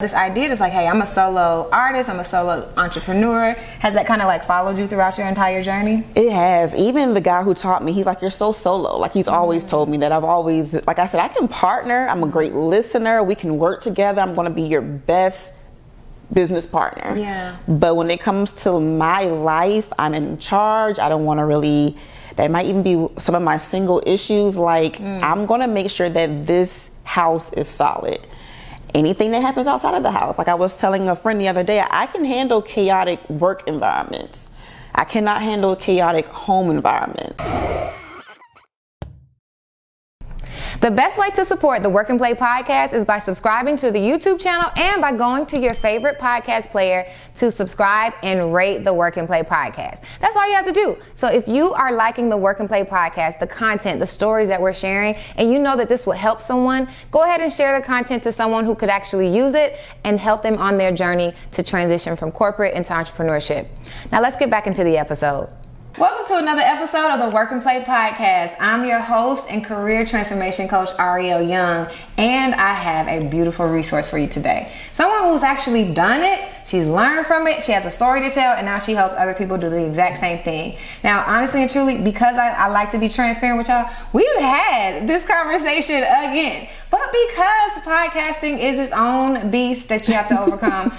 This idea is like, hey, I'm a solo artist, I'm a solo entrepreneur. Has that kind of like followed you throughout your entire journey? It has. Even the guy who taught me, he's like, you're so solo. Like, he's always told me that. I've always, like I said, I can partner. I'm a great listener. We can work together. I'm going to be your best business partner. Yeah. But when it comes to my life, I'm in charge. I don't want to really, that might even be some of my single issues. Like, I'm going to make sure that this house is solid. Anything that happens outside of the house, like I was telling a friend the other day, I can handle chaotic work environments. I cannot handle a chaotic home environment. The best way to support the Work and Play podcast is by subscribing to the YouTube channel and by going to your favorite podcast player to subscribe and rate the Work and Play podcast. That's all you have to do. So if you are liking the Work and Play podcast, the content, the stories that we're sharing, and you know that this will help someone, go ahead and share the content to someone who could actually use it and help them on their journey to transition from corporate into entrepreneurship. Now let's get back into the episode. Welcome to another episode of the Work and Play podcast. I'm your host and career transformation coach, Ariel Young, and I have a beautiful resource for you today. Someone who's actually done it, she's learned from it, she has a story to tell, and now she helps other people do the exact same thing. Now, honestly and truly, because I like to be transparent with y'all, we've had this conversation again. But because podcasting is its own beast that you have to overcome,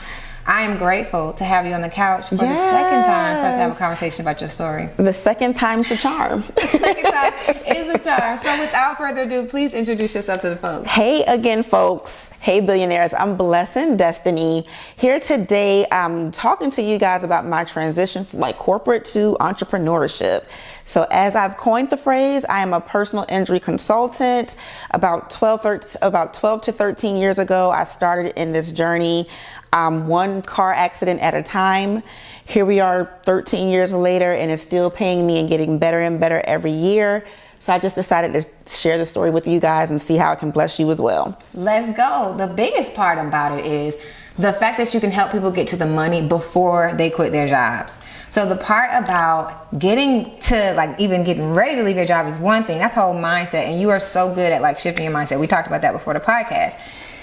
I am grateful to have you on the couch for the second time for us to have a conversation about your story. The second time's the charm. The second time is the charm. So without further ado, please introduce yourself to the folks. Hey again, folks. Hey billionaires, I'm Blessing Dystanee. Here today, I'm talking to you guys about my transition from like corporate to entrepreneurship. So as I've coined the phrase, I am a personal injury consultant. About 12 to 13 years ago, I started in this journey. One car accident at a time. Here we are 13 years later, and it's still paying me and getting better and better every year. So I just decided to share the story with you guys and see how it can bless you as well. Let's go. The biggest part about it is the fact that you can help people get to the money before they quit their jobs. So the part about getting to like even getting ready to leave your job is one thing. That's whole mindset. And you are so good at like shifting your mindset. We talked about that before the podcast.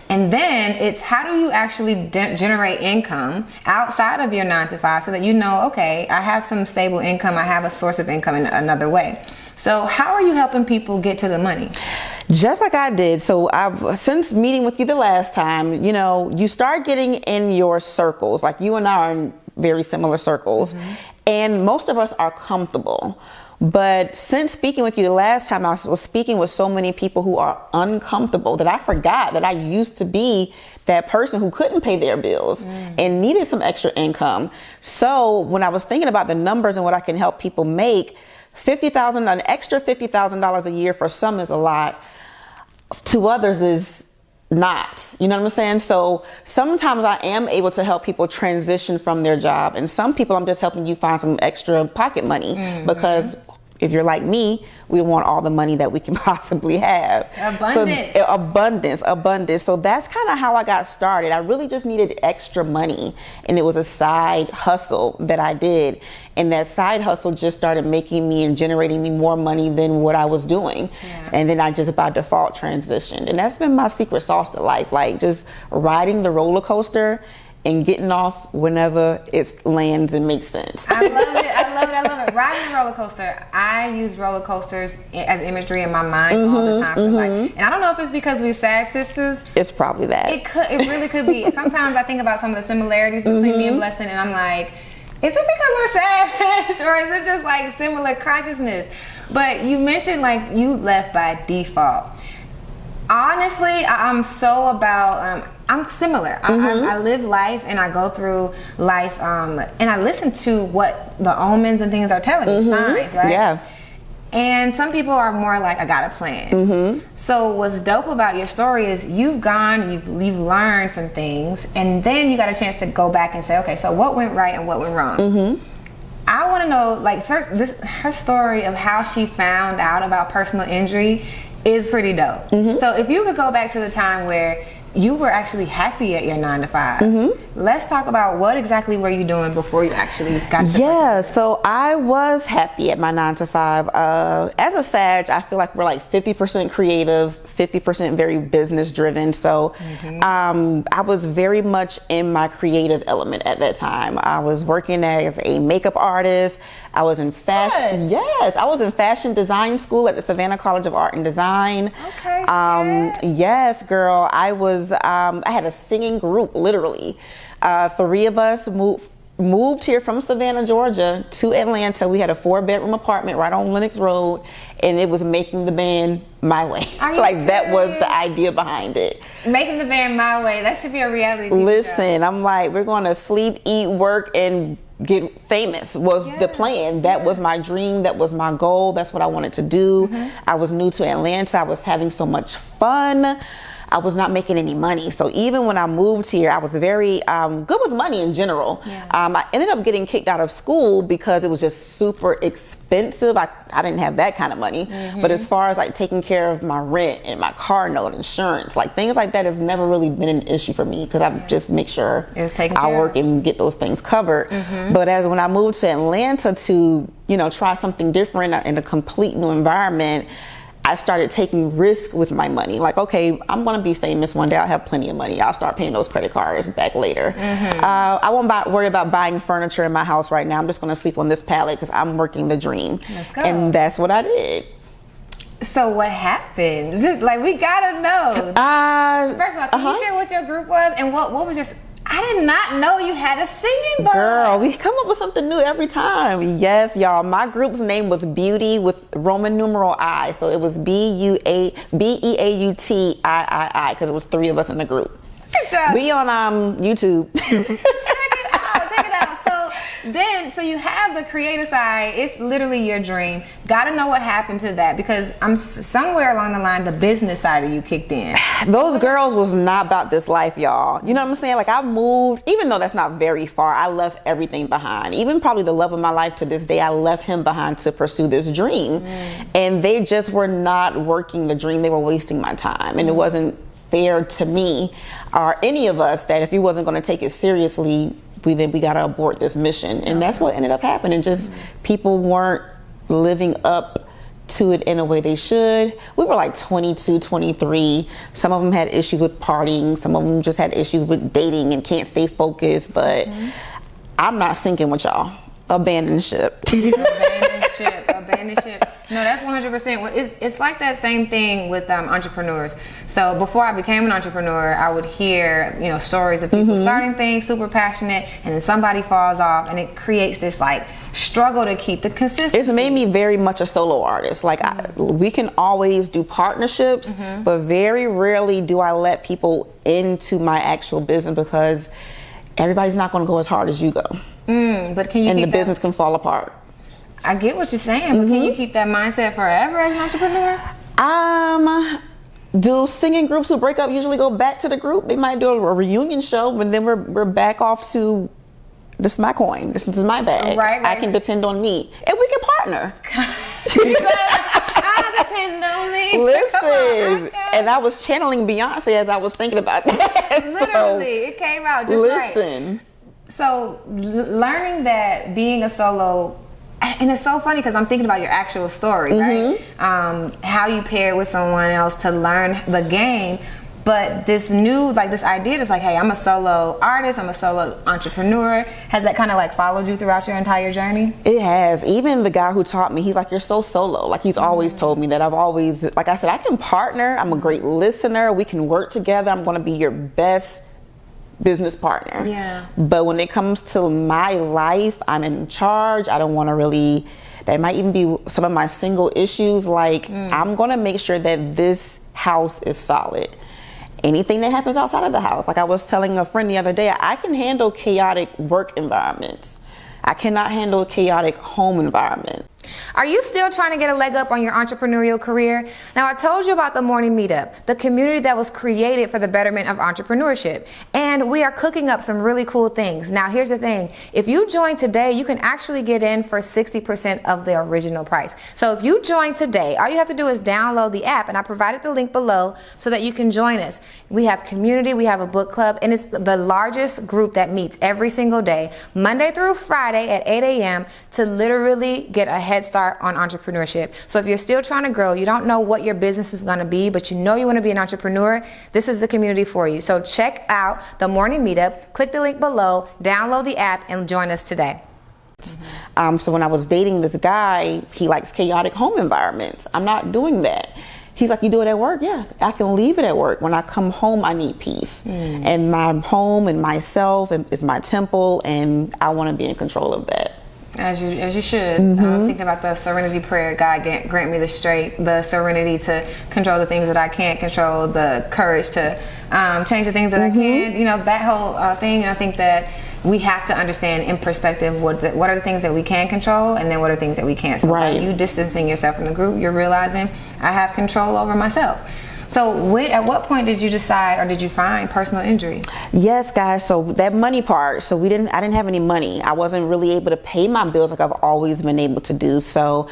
And then it's how do you actually generate income outside of your 9 to 5 so that you know, okay, I have some stable income. I have a source of income in another way. So how are you helping people get to the money? Just like I did. So since meeting with you the last time, you know, you start getting in your circles. Like you and I are in very similar circles. And most of us are comfortable. But since speaking with you the last time, I was speaking with so many people who are uncomfortable that I forgot that I used to be that person who couldn't pay their bills and needed some extra income. So when I was thinking about the numbers and what I can help people make, an extra $50,000 a year for some is a lot. To others is not. You know what I'm saying? So sometimes I am able to help people transition from their job, and some people I'm just helping you find some extra pocket money because if you're like me, we want all the money that we can possibly have. Abundance. So that's kind of how I got started. I really just needed extra money, and it was a side hustle that I did. And that side hustle just started making me and generating me more money than what I was doing. And then I just by default transitioned. And that's been my secret sauce to life, like just riding the roller coaster and getting off whenever it lands and makes sense. I love it. Riding a roller coaster. I use roller coasters as imagery in my mind all the time. And I don't know if it's because we're sad sisters. It's probably that. It really could be. Sometimes I think about some of the similarities between me and Blessing, and I'm like, is it because we're sad, or is it just like similar consciousness? But you mentioned like you left by default. Honestly, I'm so about, I'm similar. I live life and I go through life and I listen to what the omens and things are telling me, signs, right? Yeah. And some people are more like, I got a plan. So what's dope about your story is you've learned some things, and then you got a chance to go back and say, okay, so what went right and what went wrong? I want to know, like, first, her story of how she found out about personal injury is pretty dope. So if you could go back to the time where you were actually happy at your 9 to 5. Let's talk about what exactly were you doing before you actually got to so I was happy at my 9 to 5. As a Sag, I feel like we're like 50% creative, 50% very business driven. So I was very much in my creative element at that time. I was working as a makeup artist. I was in fashion. What? Yes, I was in fashion design school at the Savannah College of Art and Design. Okay. Yes, girl. I was. I had a singing group. Literally, 3 of us moved here from Savannah, Georgia to Atlanta. We had a 4-bedroom apartment right on Lenox Road, and it was making the band my way. Like that was the idea behind it. Making the band my way. That should be a reality TV Listen, show. I'm like, we're going to sleep, eat, work, and get famous was the plan. That was my dream. That was my goal. That's what I wanted to do. I was new to Atlanta. I was having so much fun. I was not making any money. So even when I moved here, I was very good with money in general. I ended up getting kicked out of school because it was just super expensive. I didn't have that kind of money. But as far as like taking care of my rent and my car note, insurance, like things like that has never really been an issue for me because I just make sure I work and get those things covered. But as when I moved to Atlanta to, try something different in a complete new environment, I started taking risk with my money. Like, okay, I'm going to be famous one day. I'll have plenty of money. I'll start paying those credit cards back later. I won't worry about buying furniture in my house right now. I'm just going to sleep on this pallet because I'm working the dream. Let's go. And that's what I did. So what happened? Like, we got to know. First of all, can you share what your group was? And what was your... I did not know you had a singing bug. Girl, we come up with something new every time. Yes, y'all. My group's name was Beauty with Roman numeral I. So it was BEAUTIII because it was 3 of us in the group. Good job. We on YouTube. Check it out. So you have the creative side. It's literally your dream. Got to know what happened to that because I'm somewhere along the line, the business side of you kicked in. Those girls was not about this life, y'all. You know what I'm saying? Like I moved, even though that's not very far, I left everything behind. Even probably the love of my life to this day, I left him behind to pursue this dream. And they just were not working the dream. They were wasting my time. And it wasn't fair to me or any of us that if he wasn't going to take it seriously, we got to abort this mission. And that's what ended up happening. Just people weren't living up to it in a way they should. We were like 22, 23. Some of them had issues with partying. Some of them just had issues with dating and can't stay focused. But I'm not sinking with y'all. Abandon ship. Abandon ship. No, that's 100%. It's like that same thing with entrepreneurs. So before I became an entrepreneur, I would hear, stories of people starting things, super passionate, and then somebody falls off, and it creates this like struggle to keep the consistency. It's made me very much a solo artist. Like we can always do partnerships, but very rarely do I let people into my actual business because everybody's not going to go as hard as you go. But can you and keep the business can fall apart. I get what you're saying, but can you keep that mindset forever as an entrepreneur? Do singing groups who break up usually go back to the group? They might do a reunion show, but then we're back off to this is my coin. This is my bag. Right. I can depend on me, and we can partner. I depend on me. Listen, and I was channeling Beyonce as I was thinking about that. Literally, it came out just right. Listen. So learning that being a solo, and it's so funny because I'm thinking about your actual story, right? How you pair with someone else to learn the game. But this new, this idea is like, hey, I'm a solo artist, I'm a solo entrepreneur. Has that kind of followed you throughout your entire journey? It has. Even the guy who taught me, he's like, you're so solo. Like he's always told me that. I've always, like I said, I can partner. I'm a great listener. We can work together. I'm going to be your best business partner. Yeah. But when it comes to my life, I'm in charge. I don't want to really, that might even be some of my single issues. I'm going to make sure that this house is solid. Anything that happens outside of the house, like I was telling a friend the other day, I can handle chaotic work environments. I cannot handle a chaotic home environment. Are you still trying to get a leg up on your entrepreneurial career? Now, I told you about the morning meetup, the community that was created for the betterment of entrepreneurship. And we are cooking up some really cool things. Now, here's the thing. If you join today, you can actually get in for 60% of the original price. So if you join today, all you have to do is download the app, and I provided the link below so that you can join us. We have community, we have a book club, and it's the largest group that meets every single day, Monday through Friday at 8 a.m. to literally get a head start on entrepreneurship. So if you're still trying to grow, you don't know what your business is going to be, but you know you want to be an entrepreneur, this is the community for you. So check out the morning meetup, click the link below, download the app, and join us today. So when I was dating this guy, he likes chaotic home environments. I'm not doing that. He's like, you do it at work? Yeah, I can leave it at work. When I come home, I need peace. And my home and myself is my temple, and I want to be in control of that. As you should. Thinking about the serenity prayer, God grant me the serenity to control the things that I can't control, the courage to change the things that I can. You know, that whole thing. I think that we have to understand in perspective what are the things that we can control, and then what are things that we can't. So by you distancing yourself from the group, you're realizing I have control over myself. So at what point did you decide, or did you find personal injury? Yes, guys. So that money part. So I didn't have any money. I wasn't really able to pay my bills like I've always been able to do. So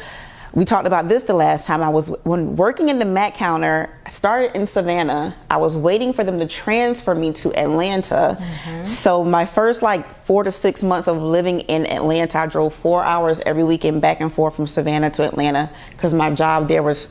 we talked about this the last time. When working in the Mac counter, I started in Savannah. I was waiting for them to transfer me to Atlanta. So my first 4 to 6 months of living in Atlanta, I drove 4 hours every weekend back and forth from Savannah to Atlanta because my job there was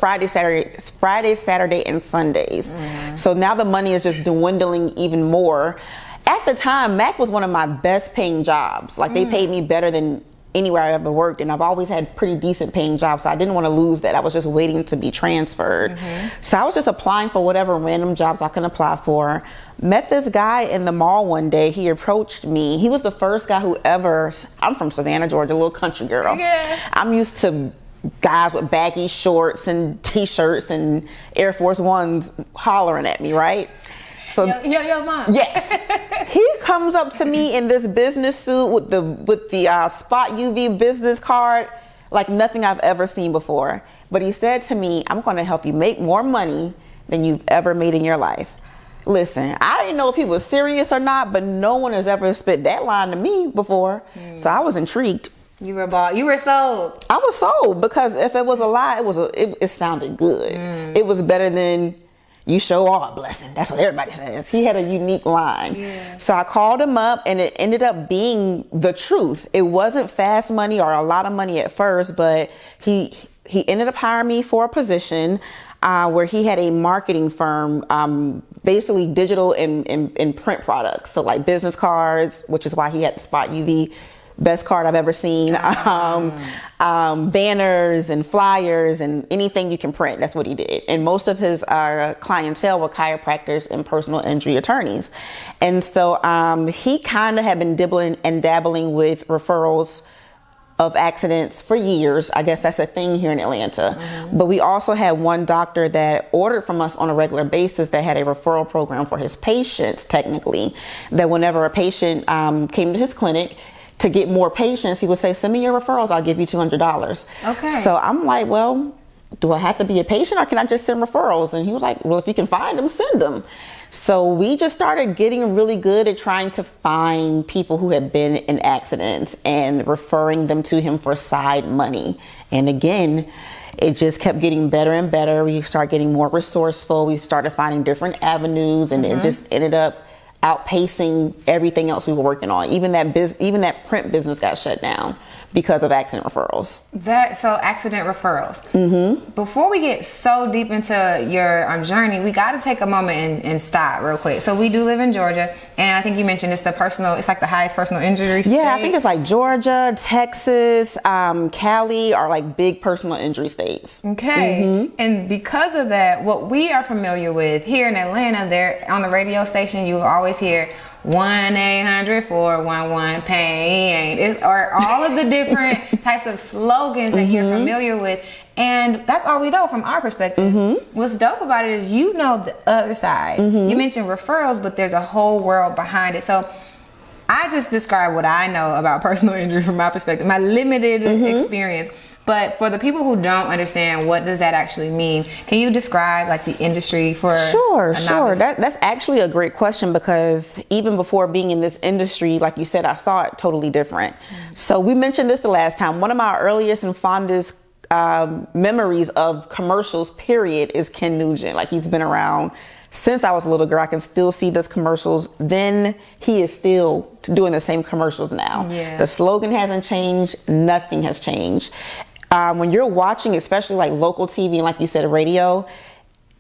Friday, Saturday, and Sundays. So now the money is just dwindling even more. At the time, Mac was one of my best paying jobs. They paid me better than anywhere I ever worked, and I've always had pretty decent paying jobs, so I didn't want to lose that. I was just waiting to be transferred. So I was just applying for whatever random jobs I can apply for. Met this guy in the mall one day. He approached me. He was the first guy who ever, I'm from Savannah, Georgia, a little country girl. I'm used to guys with baggy shorts and t-shirts and Air Force Ones hollering at me, right? So, yo, mom. Yes. He comes up to me in this business suit with the Spot UV business card, like nothing I've ever seen before. But he said to me, I'm going to help you make more money than you've ever made in your life. Listen, I didn't know if he was serious or not, but no one has ever spit that line to me before. So I was intrigued. You were sold. I was sold, because if it was a lie, it sounded good. It was better than you show all a blessing. That's what everybody says. He had a unique line. So I called him up, and it ended up being the truth. It wasn't fast money or a lot of money at first, but he ended up hiring me for a position where he had a marketing firm, basically digital and print products. So like business cards, which is why he had the Spot UV best card I've ever seen. Banners and flyers and anything you can print. That's what he did. And most of his clientele were chiropractors and personal injury attorneys. And so he kind of had been dibbling and dabbling with referrals of accidents for years. I guess that's a thing here in Atlanta. But we also had one doctor that ordered from us on a regular basis that had a referral program for his patients, technically, that whenever a patient came to his clinic, to get more patients, he would say, send me your referrals, I'll give you $200. Okay. So I'm like, well, do I have to be a patient, or can I just send referrals? And he was like, well, if you can find them, send them. So we just started getting really good at trying to find people who had been in accidents and referring them to him for side money. And again, it just kept getting better and better. We started getting more resourceful. We started finding different avenues, and it just ended up outpacing everything else we were working on. Even that print business got shut down because of accident referrals. Accident referrals. Before we get so deep into your journey, we got to take a moment and stop real quick. So we do live in Georgia, and I think you mentioned it's like the highest personal injury state. Yeah, I think it's like Georgia, Texas, Cali are like big personal injury states. Okay. And because of that, what we are familiar with here in Atlanta, there on the radio station, you always hear 1-800-411-PAIN, or all of the different types of slogans that you're familiar with. And that's all we know from our perspective. What's dope about it is you know the other side. You mentioned referrals, but there's a whole world behind it. So I just described what I know about personal injury from my perspective, my limited experience. But for the people who don't understand, what does that actually mean? Can you describe like the industry for Sure. That's actually a great question, because even before being in this industry, like you said, I saw it totally different. So we mentioned this the last time. One of my earliest and fondest memories of commercials, period, is Ken Nugent. Like, he's been around since I was a little girl. I can still see those commercials. Then he is still doing the same commercials now. Yeah. The slogan hasn't changed. Nothing has changed. When you're watching, especially like local TV and like you said, radio,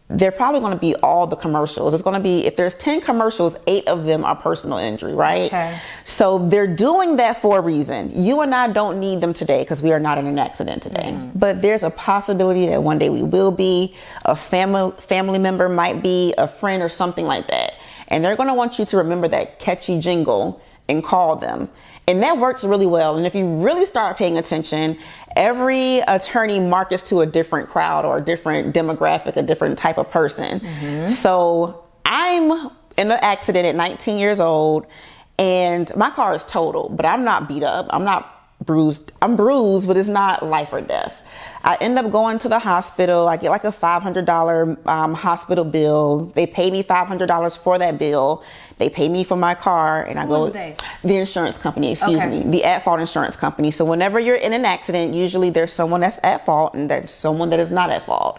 they're probably going to be all the commercials. It's going to be, if there's 10 commercials, 8 of them are personal injury, right? Okay. So they're doing that for a reason. You and I don't need them today because we are not in an accident today. Mm-hmm. But there's a possibility that one day we will be. A family member might be, a friend or something like that. And they're going to want you to remember that catchy jingle and call them. And that works really well. And if you really start paying attention, every attorney markets to a different crowd or a different demographic, a different type of person. Mm-hmm. So I'm in an accident at 19 years old and my car is totaled, but I'm not beat up. I'm not bruised. I'm bruised, but it's not life or death. I end up going to the hospital. I get like a $500 hospital bill. They pay me $500 for that bill. They pay me for my car, and I go. The insurance company, excuse me, the at-fault insurance company. So whenever you're in an accident, usually there's someone that's at fault and there's someone that is not at fault.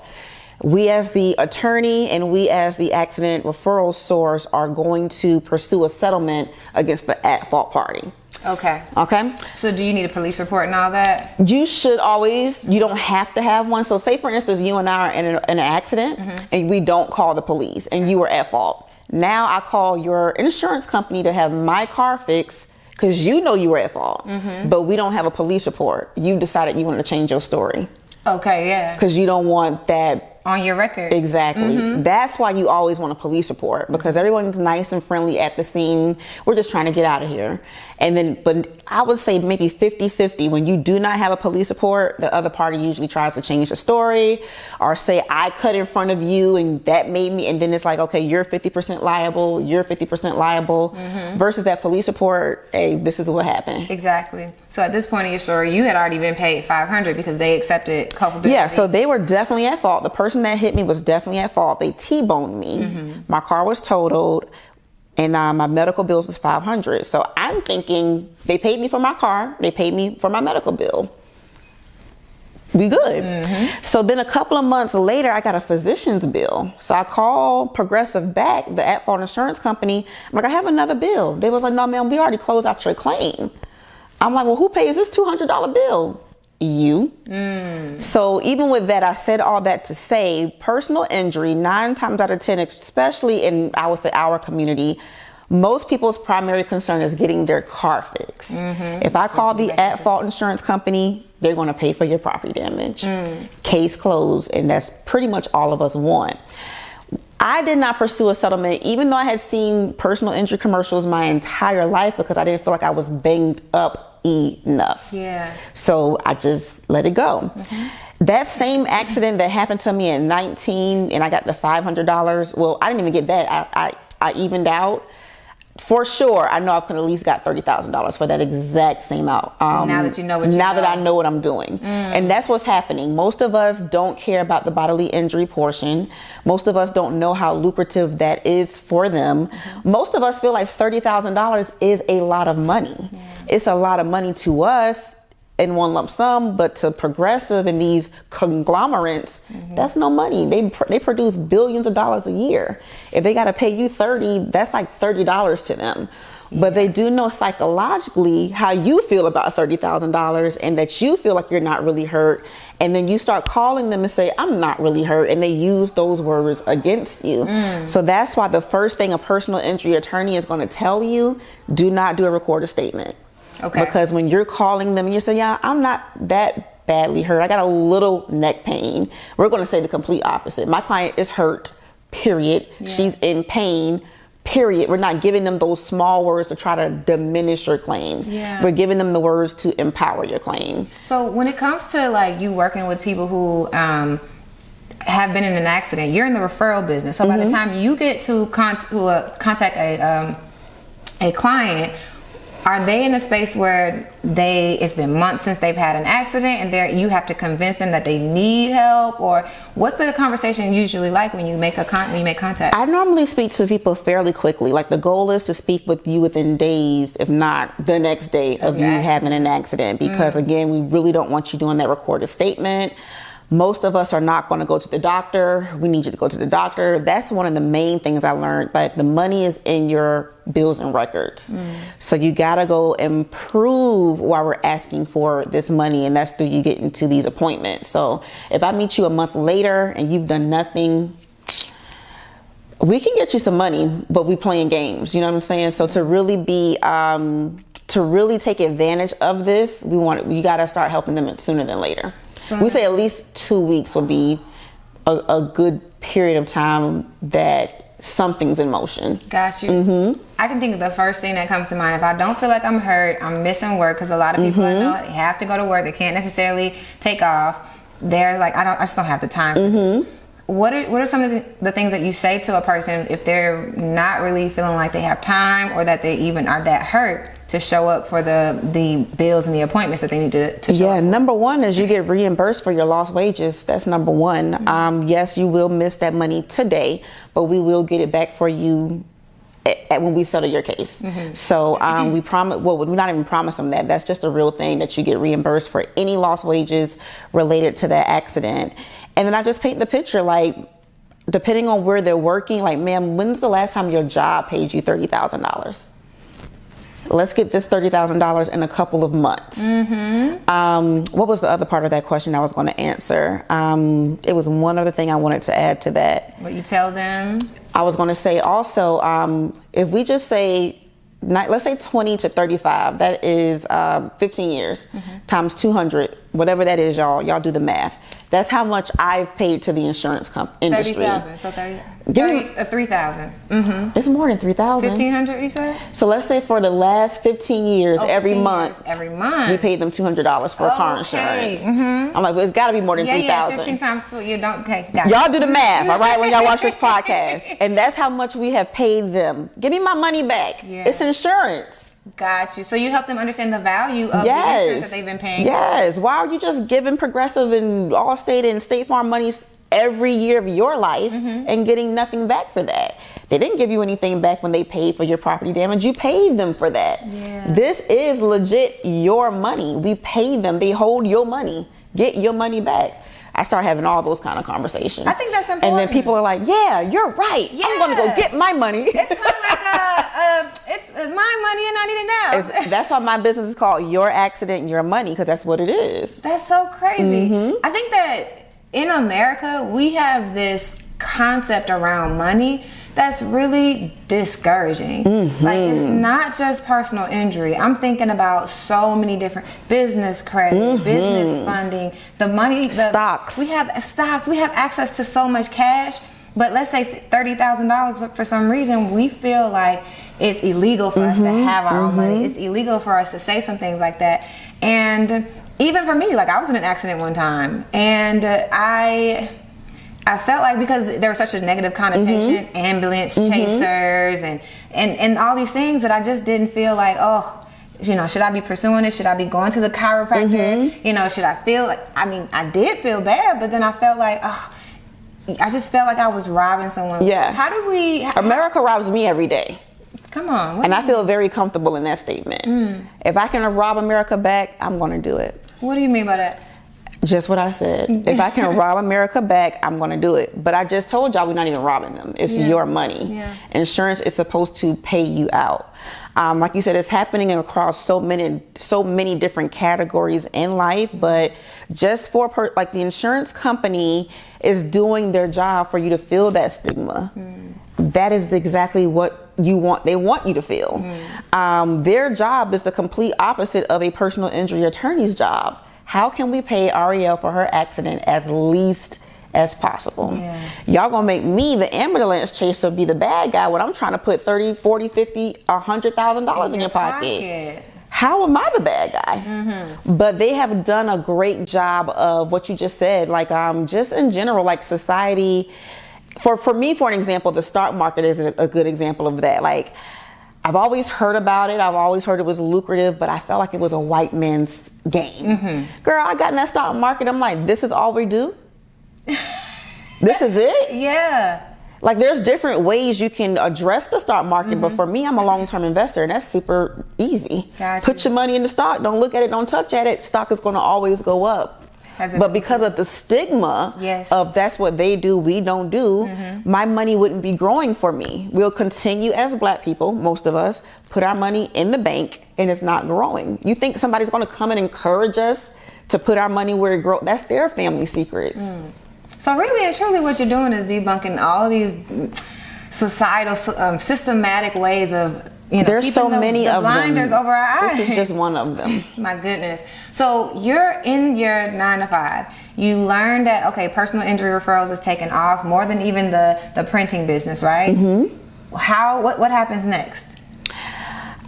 We as the attorney and we as the accident referral source are going to pursue a settlement against the at-fault party. Okay. Okay. So do you need a police report and all that? You should always, you don't have to have one. So say for instance, you and I are in an accident and we don't call the police and you were at fault. Now I call your insurance company to have my car fixed because you know you were at fault, but we don't have a police report. You decided you want to change your story. Okay, yeah. Because you don't want that on your record. Exactly. That's why you always want a police report, because everyone's nice and friendly at the scene. We're just trying to get out of here. And then, but I would say maybe 50-50. When you do not have a police report, the other party usually tries to change the story or say, I cut in front of you and that made me, and then it's like, okay, you're 50% liable, you're 50% liable, versus that police report, hey, this is what happened. Exactly. So at this point in your story, you had already been paid $500 because they accepted culpability. Yeah, so they were definitely at fault. The person that hit me was definitely at fault. They T-boned me. My car was totaled. And my medical bills was $500. So I'm thinking they paid me for my car. They paid me for my medical bill. We good. So then a couple of months later, I got a physician's bill. So I called Progressive back, the at-fault insurance company. I'm like, I have another bill. They was like, no, ma'am, we already closed out your claim. I'm like, well, who pays this $200 bill? You. So even with that, I said all that to say personal injury, 9 times out of 10, especially in, I would say, our community, most people's primary concern is getting their car fixed. If I call the at-fault insurance company, they're going to pay for your property damage. Case closed. And that's pretty much all of us want. I did not pursue a settlement, even though I had seen personal injury commercials my entire life, because I didn't feel like I was banged up enough. So I just let it go. That same accident that happened to me at 19 and I got the $500, well, I didn't even get that. I evened out. For sure, I know I could at least got $30,000 for that exact same out. Now that you know what that I know what I'm doing. And that's what's happening. Most of us don't care about the bodily injury portion. Most of us don't know how lucrative that is for them. Most of us feel like $30,000 is a lot of money. It's a lot of money to us in one lump sum, but to Progressive and these conglomerates, that's no money. They produce billions of dollars a year. If they got to pay you $30, that's like $30 to them. But they do know psychologically how you feel about $30,000 and that you feel like you're not really hurt. And then you start calling them and say, I'm not really hurt. And they use those words against you. So that's why the first thing a personal injury attorney is going to tell you, do not do a recorded statement. Because when you're calling them and you say, yeah, I'm not that badly hurt, I got a little neck pain, we're going to say the complete opposite. My client is hurt, period. She's in pain, period. We're not giving them those small words to try to diminish your claim. We're giving them the words to empower your claim. So when it comes to like you working with people who have been in an accident, you're in the referral business. So by the time you get to contact a client, are they in a space where it's been months since they've had an accident and you have to convince them that they need help? Or what's the conversation usually like when you make contact? I normally speak to people fairly quickly. Like the goal is to speak with you within days, if not the next day of you having an accident. Because again, we really don't want you doing that recorded statement. Most of us are not going to go to the doctor. We need you to go to the doctor. That's one of the main things I learned. Like, the money is in your bills and records. So you got to go and prove why we're asking for this money. And that's through you getting to these appointments. So if I meet you a month later and you've done nothing, we can get you some money, but we playing games. You know what I'm saying? So to really take advantage of this, you got to start helping them sooner than later. So we say at least 2 weeks would be a good period of time that something's in motion. Got you. I can think of the first thing that comes to mind. If I don't feel like I'm hurt, I'm missing work, because a lot of people I know, they have to go to work. They can't necessarily take off. They're like, I just don't have the time for this. What are some of the things that you say to a person if they're not really feeling like they have time, or that they even are that hurt to show up for the bills and the appointments that they need to show up for? Number one is you get reimbursed for your lost wages. That's number one. Yes, you will miss that money today, but we will get it back for you when we settle your case. So we promise, well, we not even promise them that. That's just a real thing, that you get reimbursed for any lost wages related to that accident. And then I just paint the picture, like, depending on where they're working, like, ma'am, when's the last time your job paid you $30,000? Let's get this $30,000 in a couple of months. What was the other part of that question I was going to answer? It was one other thing I wanted to add to that. What you tell them? I was going to say also, if we just say, let's say 20 to 35, that is 15 years times 200, whatever that is, y'all do the math. That's how much I've paid to the insurance industry. 30,000. So 3,000. It's more than 3,000. 1,500, you said? So let's say for the last 15 years, every month, we paid them $200 for car insurance. I'm like, well, it's got to be more than 3,000. 15 times 2. You don't. Okay, y'all do the math, all right? When y'all watch this podcast, and that's how much we have paid them. Give me my money back. It's insurance. Got you. So you help them understand the value of the insurance that they've been paying. Yes. Why are you just giving Progressive and Allstate and State Farm money every year of your life and getting nothing back for that? They didn't give you anything back when they paid for your property damage. You paid them for that. This is legit your money. We paid them. They hold your money. Get your money back. I start having all those kind of conversations. I think that's important. And then people are like, yeah, you're right. I'm going to go get my money. It's kind of like it's my money and I need it now. That's why my business is called Your Accident, Your Money, because that's what it is. That's so crazy. I think that in America, we have this concept around money that's really discouraging. Like, it's not just personal injury. I'm thinking about so many different business credit, business funding, the money, stocks. We have stocks. We have access to so much cash. But let's say $30,000, for some reason, we feel like it's illegal for us to have our own money. It's illegal for us to say some things like that. And even for me, like, I was in an accident one time, and I felt like, because there was such a negative connotation, ambulance chasers and all these things, that I just didn't feel like, oh, you know, should I be pursuing it? Should I be going to the chiropractor? You know, should I feel like, I mean, I did feel bad, but then I felt like, oh, I just felt like I was robbing someone. How do we... America robs me every day. Come on. And I feel very comfortable in that statement. If I can rob America back, I'm going to do it. What do you mean by that? Just what I said. If I can rob America back, I'm going to do it. But I just told y'all we're not even robbing them. It's your money. Insurance is supposed to pay you out. Like you said, it's happening across so many different categories in life. But just for like, the insurance company is doing their job for you to feel that stigma. That is exactly what you want. They want you to feel. Their job is the complete opposite of a personal injury attorney's job. How can we pay Ariel for her accident as least as possible? Y'all gonna make me, the ambulance chaser, be the bad guy when I'm trying to put $30, $40, $50, $100,000 in your pocket. How am I the bad guy? But they have done a great job of what you just said. Like, just in general, like, society. For me, for an example, the stock market is a good example of that. Like, I've always heard about it. I've always heard it was lucrative, but I felt like it was a white man's game. Girl, I got in that stock market. I'm like, this is all we do? This is it? Like, there's different ways you can address the stock market, but for me, I'm a long-term investor, and that's super easy. Put your money in the stock. Don't look at it. Don't touch at it. Stock is going to always go up. But because of the stigma of that's what they do, we don't do, my money wouldn't be growing for me. We'll continue as Black people, most of us, put our money in the bank and it's not growing. You think somebody's going to come and encourage us to put our money where it grows? That's their family secrets. So really and truly what you're doing is debunking all these societal, systematic ways of, there's keeping so many of blinders them. over our eyes. This is just one of them. My goodness. So you're in your 9 to 5. You learned that, okay, personal injury referrals is taking off more than even the printing business, right? What happens next?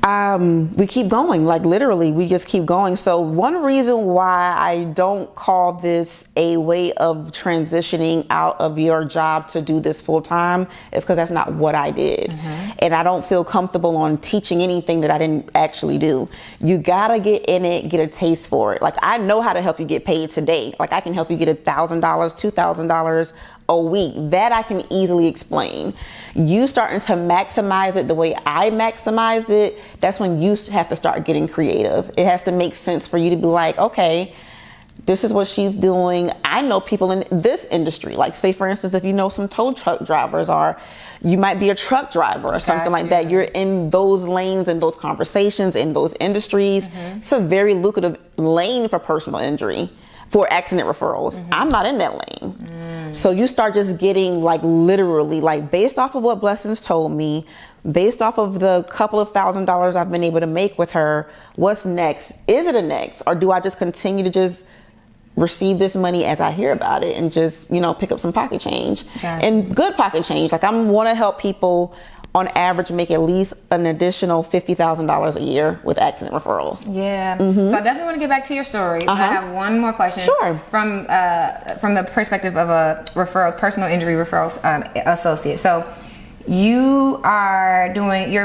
We keep going, like literally we just keep going. So one reason why I don't call this a way of transitioning out of your job to do this full time is because that's not what I did. And I don't feel comfortable on teaching anything that I didn't actually do. You gotta get in it, get a taste for it. Like I know how to help you get paid today. Like I can help you get $1,000, $2,000 a week. That I can easily explain. You starting to maximize it the way I maximized it, that's when you have to start getting creative. It has to make sense for you to be like, okay, this is what she's doing. I know people in this industry, like say for instance, if you know some tow truck drivers, or you might be a truck driver or something like that. You're in those lanes and those conversations in those industries. It's a very lucrative lane for personal injury, for accident referrals. I'm not in that lane. So you start just getting like literally like based off of what Blessings told me, based off of the couple of $1,000s I've been able to make with her, what's next? Is it a next? Or do I just continue to just receive this money as I hear about it and just, pick up some pocket change? And good pocket change. Like I want to help people on average make at least an additional $50,000 a year with accident referrals. So I definitely want to get back to your story. But I have one more question. From the perspective of a personal injury referrals associate. So you're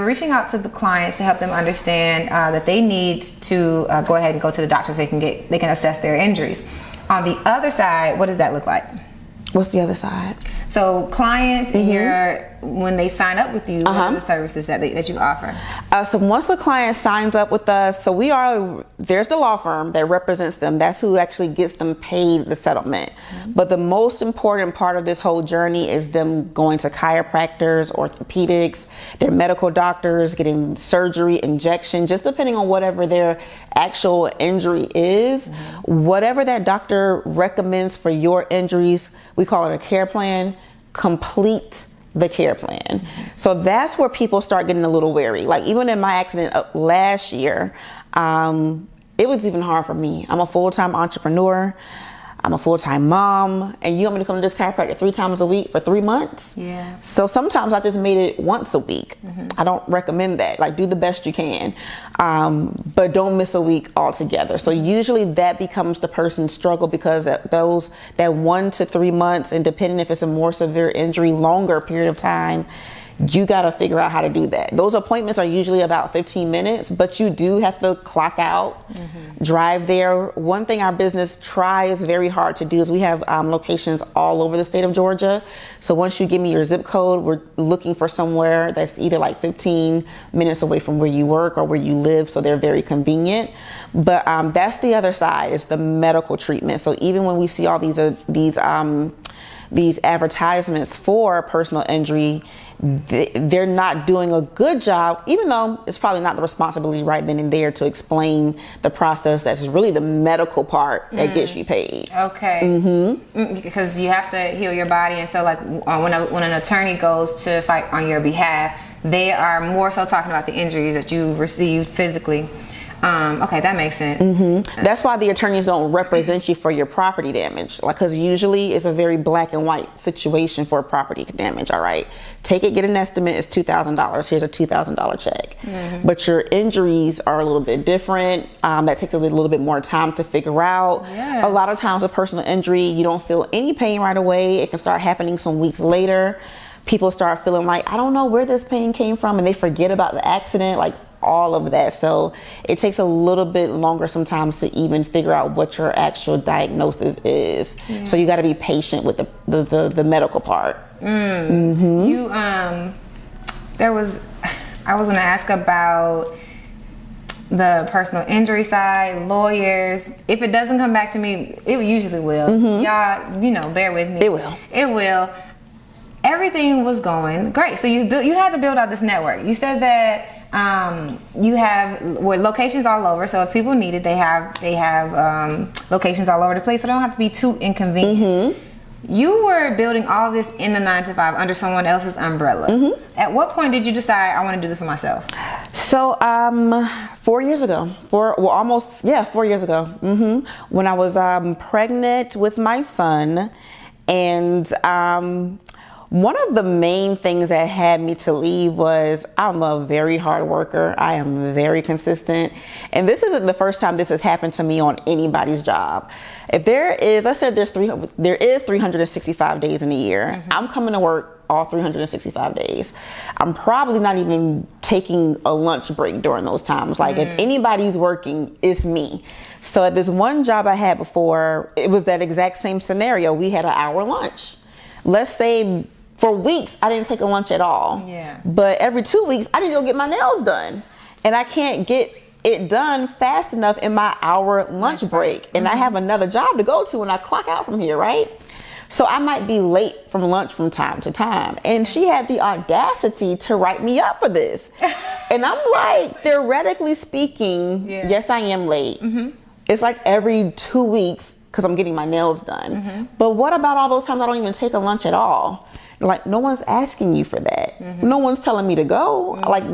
reaching out to the clients to help them understand that they need to go ahead and go to the doctor so they can assess their injuries. On the other side, what does that look like? What's the other side? So clients, when they sign up with you, what are the services that you offer? So once the client signs up with us, there's the law firm that represents them. That's who actually gets them paid the settlement. But the most important part of this whole journey is them going to chiropractors, orthopedics, their medical doctors, getting surgery, injection, just depending on whatever their actual injury is. Whatever that doctor recommends for your injuries, we call it a care plan. Complete the care plan. So that's where people start getting a little wary. Like even in my accident last year, it was even hard for me. I'm a full-time entrepreneur. I'm a full-time mom, and you want me to come to this chiropractor 3 times a week for 3 months? So sometimes I just made it once a week. I don't recommend that. Like do the best you can, but don't miss a week altogether. So usually that becomes the person's struggle, because that 1 to 3 months, and depending if it's a more severe injury, longer period of time, you got to figure out how to do that. Those appointments are usually about 15 minutes, but you do have to clock out, drive there. One thing our business tries very hard to do is we have locations all over the state of Georgia. So once you give me your zip code, we're looking for somewhere that's either like 15 minutes away from where you work or where you live, so they're very convenient. But that's the other side, is the medical treatment. So even when we see all these advertisements for personal injury, they're not doing a good job, even though it's probably not the responsibility right then and there to explain the process. That's really the medical part that gets you paid. Because you have to heal your body, and so like when an attorney goes to fight on your behalf, they are more so talking about the injuries that you received physically. That makes sense. That's why the attorneys don't represent you for your property damage, because usually it's a very black and white situation for property damage. All right, take it, get an estimate. It's $2,000. Here's a $2,000 check. But your injuries are a little bit different. That takes a little bit more time to figure out. A lot of times, a personal injury, you don't feel any pain right away. It can start happening some weeks later. People start feeling like, I don't know where this pain came from, and they forget about the accident. Like all of that. So it takes a little bit longer sometimes to even figure out what your actual diagnosis is. So you got to be patient with the medical part. I was going to ask about the personal injury side, lawyers. If it doesn't come back to me, it usually will. Y'all, bear with me. It will. It will. Everything was going great. So you had to build out this network. You said that you have locations all over. So if people need it, they have locations all over the place. So they don't have to be too inconvenient. You were building all this in the 9-to-5 under someone else's umbrella. At what point did you decide I want to do this for myself? So 4 years ago, 4 years ago, when I was pregnant with my son, and one of the main things that had me to leave was I'm a very hard worker. I am very consistent. And this isn't the first time this has happened to me on anybody's job. If there is, let's say there is 365 days in a year. I'm coming to work all 365 days. I'm probably not even taking a lunch break during those times. Like if anybody's working, it's me. So at this one job I had before, it was that exact same scenario. We had an hour lunch. Let's say for weeks, I didn't take a lunch at all. Yeah. But every 2 weeks, I need to go get my nails done. And I can't get it done fast enough in my hour lunch break. And I have another job to go to when I clock out from here, right? So I might be late from lunch from time to time. And she had the audacity to write me up for this. And I'm like, theoretically speaking, yes, I am late. It's like every 2 weeks because I'm getting my nails done. But what about all those times I don't even take a lunch at all? Like, no one's asking you for that. No one's telling me to go. Like,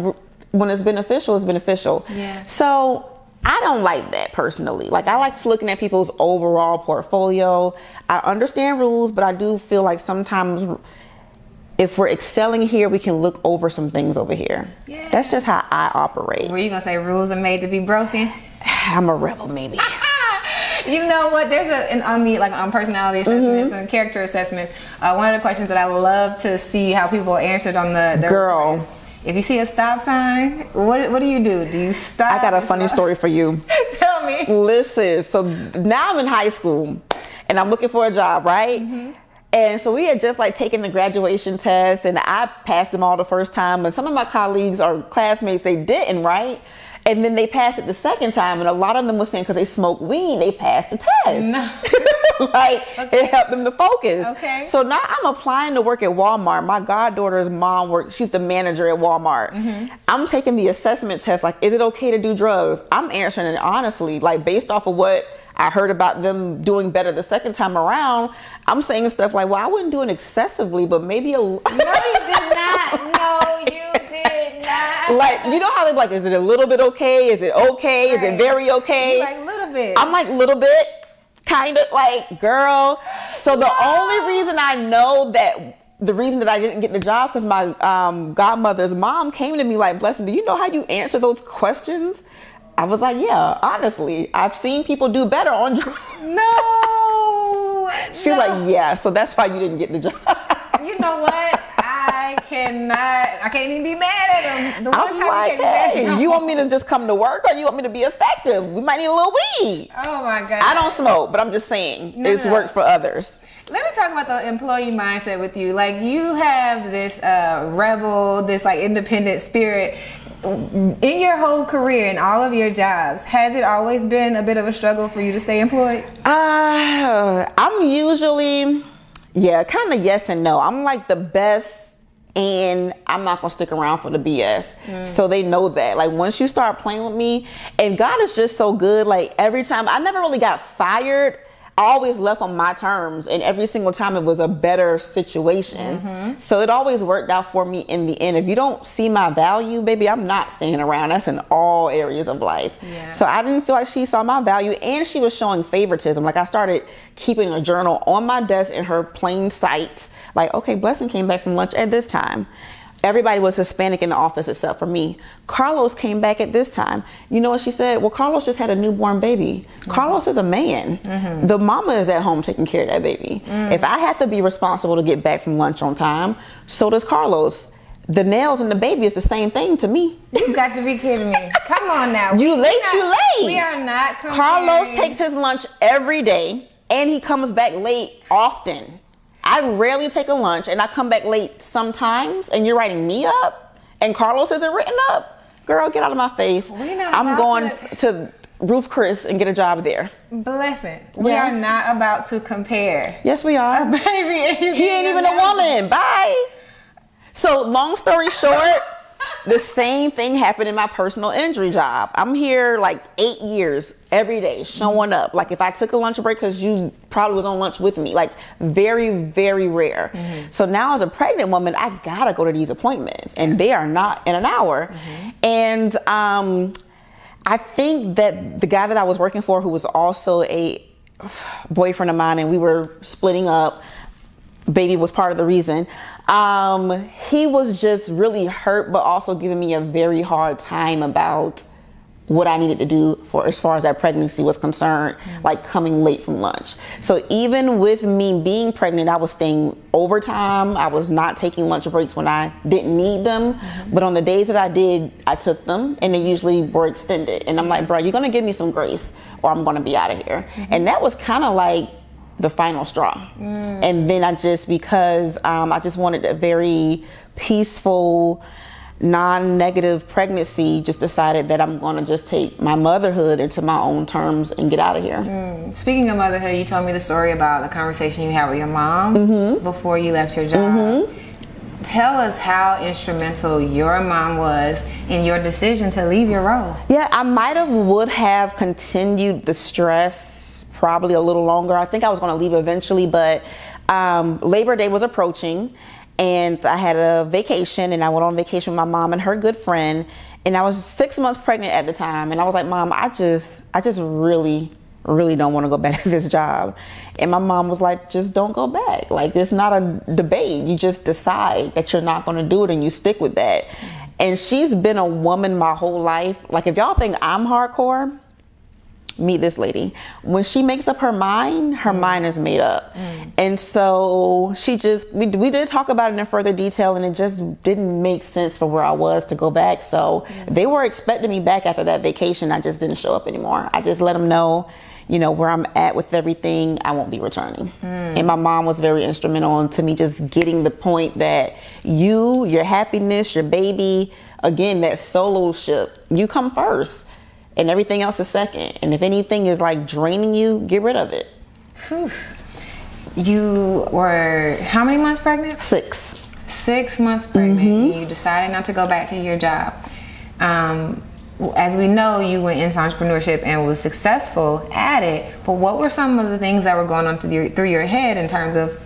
when it's beneficial, it's beneficial. So I don't like that personally. Like, I like looking at people's overall portfolio. I understand rules, but I do feel like sometimes if we're excelling here, we can look over some things over here. That's just how I operate. Were you gonna say rules are made to be broken? I'm a rebel, maybe. You know what? There's on personality assessments and character assessments. One of the questions that I love to see how people answered on the girl. Is, if you see a stop sign, what do you do? Do you stop? I got a funny story for you. Tell me. Listen, so now I'm in high school and I'm looking for a job, right? And so we had just taken the graduation test and I passed them all the first time, and some of my colleagues or classmates, they didn't, right? And then they passed it the second time, and a lot of them were saying because they smoked weed, they passed the test. No. It helped them to focus. Okay. So now I'm applying to work at Walmart. My goddaughter's mom she's the manager at Walmart. I'm taking the assessment test, is it okay to do drugs? I'm answering it honestly, based off of what I heard about them doing better the second time around. I'm saying stuff like, well, I wouldn't do it excessively, but maybe No, you did not. No, you did not. You know how they're is it a little bit okay? Is it okay? Right. Is it very okay? You're little bit. I'm little bit, kind of girl. So the only reason I know that the reason that I didn't get the job because my godmother's mom came to me Blessing, do you know how you answer those questions? I was like, yeah, honestly, I've seen people do better on drugs. No. She was like, yeah, so that's why you didn't get the job. You know what? I can't even be mad at him. The one I'm time hey, you want me to just come to work or you want me to be effective? We might need a little weed. Oh my God. I don't smoke, but I'm just saying it's worked for others. Let me talk about the employee mindset with you. You have this rebel, this independent spirit. In your whole career and all of your jobs, has it always been a bit of a struggle for you to stay employed? I'm usually, kind of yes and no. I'm the best, and I'm not gonna stick around for the BS. So they know that. Once you start playing with me, and God is just so good. Every time, I never really got fired. I always left on my terms, and every single time it was a better situation. So it always worked out for me in the end. If you don't see my value, baby, I'm not staying around. That's in all areas of life. So I didn't feel like she saw my value, and she was showing favoritism. I started keeping a journal on my desk in her plain sight. Okay, Blessing came back from lunch at this time. Everybody was Hispanic in the office except for me. Carlos came back at this time. You know what she said? Well, Carlos just had a newborn baby. Carlos is a man. The mama is at home taking care of that baby. If I have to be responsible to get back from lunch on time, so does Carlos. The nails and the baby is the same thing to me. You got to be kidding me. Come on now. You late. We are not comparing. Carlos takes his lunch every day, and he comes back late often. I rarely take a lunch, and I come back late sometimes, and you're writing me up, and Carlos isn't written up. girl, get out of my face. I'm going to Ruth Chris and get a job there. Blessing. We are not about to compare. Yes, we are. Baby, he ain't even a woman. Bye. So long story short, the same thing happened in my personal injury job. I'm here like 8 years every day showing up. Like if I took a lunch break, because you probably was on lunch with me, like very, very rare. So now as a pregnant woman, I gotta go to these appointments and they are not in an hour. And I think that the guy that I was working for, who was also a boyfriend of mine, and we were splitting up, baby was part of the reason. He was just really hurt, but also giving me a very hard time about what I needed to do for as far as that pregnancy was concerned, like coming late from lunch. So even with me being pregnant, I was staying overtime. I was not taking lunch breaks when I didn't need them. But on the days that I did, I took them, and they usually were extended. And I'm like, bro, you're going to give me some grace or I'm going to be out of here. And that was kind of like the final straw. And then I just, because I just wanted a very peaceful, non-negative pregnancy, just decided that I'm going to just take my motherhood into my own terms and get out of here. Speaking of motherhood, you told me the story about the conversation you had with your mom before you left your job. Tell us how instrumental your mom was in your decision to leave your role. Yeah, I would have continued the stress probably a little longer. I think I was going to leave eventually, but Labor Day was approaching. And I had a vacation, and I went on vacation with my mom and her good friend. And I was 6 months pregnant at the time. And I was like, Mom, I just really, really don't want to go back to this job. And my mom was like, just don't go back. Like, it's not a debate. You just decide that you're not going to do it, and you stick with that. And she's been a woman my whole life. Like, if y'all think I'm hardcore, meet this lady. When she makes up her mind is made up. And so she just, we did talk about it in further detail, and it just didn't make sense for where I was to go back. So they were expecting me back after that vacation. I just didn't show up anymore. I just let them know, you know, where I'm at with everything. I won't be returning. And my mom was very instrumental to me just getting the point that your happiness, your baby, again, that soloship, you come first. And everything else is second. And if anything is like draining you, get rid of it. You were how many months pregnant? 6. 6 months pregnant. And you decided not to go back to your job. As we know, you went into entrepreneurship and was successful at it. But what were some of the things that were going on through your head in terms of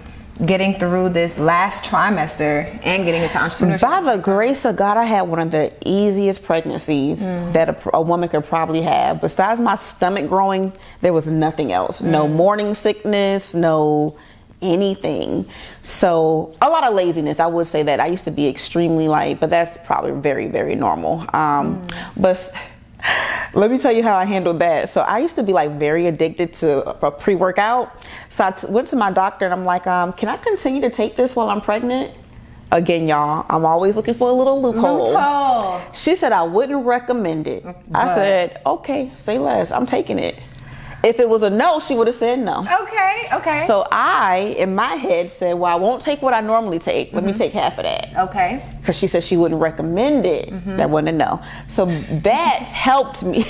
getting through this last trimester and getting into entrepreneurship? By the grace of God, I had one of the easiest pregnancies that a woman could probably have. Besides my stomach growing, there was nothing else. No morning sickness, no anything. So a lot of laziness. I would say that I used to be extremely light, but that's probably very, very normal. But let me tell you how I handled that. So I used to be like very addicted to a pre-workout. So I went to my doctor and I'm like, can I continue to take this while I'm pregnant? Again, y'all, I'm always looking for a little loophole. She said I wouldn't recommend it. I said, okay, say less. I'm taking it. If it was a no, she would have said no. Okay. So I, in my head, said, well, I won't take what I normally take. Let me take half of that. Okay. Because she said she wouldn't recommend it. That wasn't a no. So that helped me.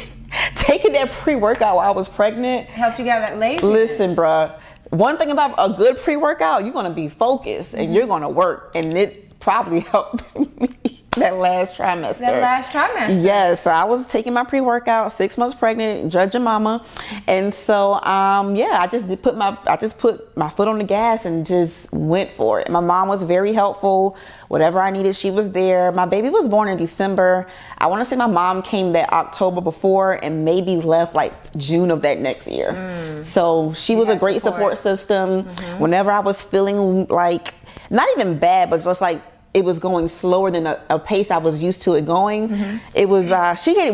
Taking that pre-workout while I was pregnant. Helped you get that laziness. Listen, bruh. One thing about a good pre-workout, you're going to be focused and you're going to work. And it probably helped me. That last trimester. Yes, so I was taking my pre-workout, 6 months pregnant, judging mama, and so I just put my foot on the gas and just went for it. My mom was very helpful. Whatever I needed, she was there. My baby was born in December. I want to say my mom came that October before and maybe left like June of that next year. So she was a great support system. Whenever I was feeling like not even bad, but just like it was going slower than a pace I was used to it going. It was,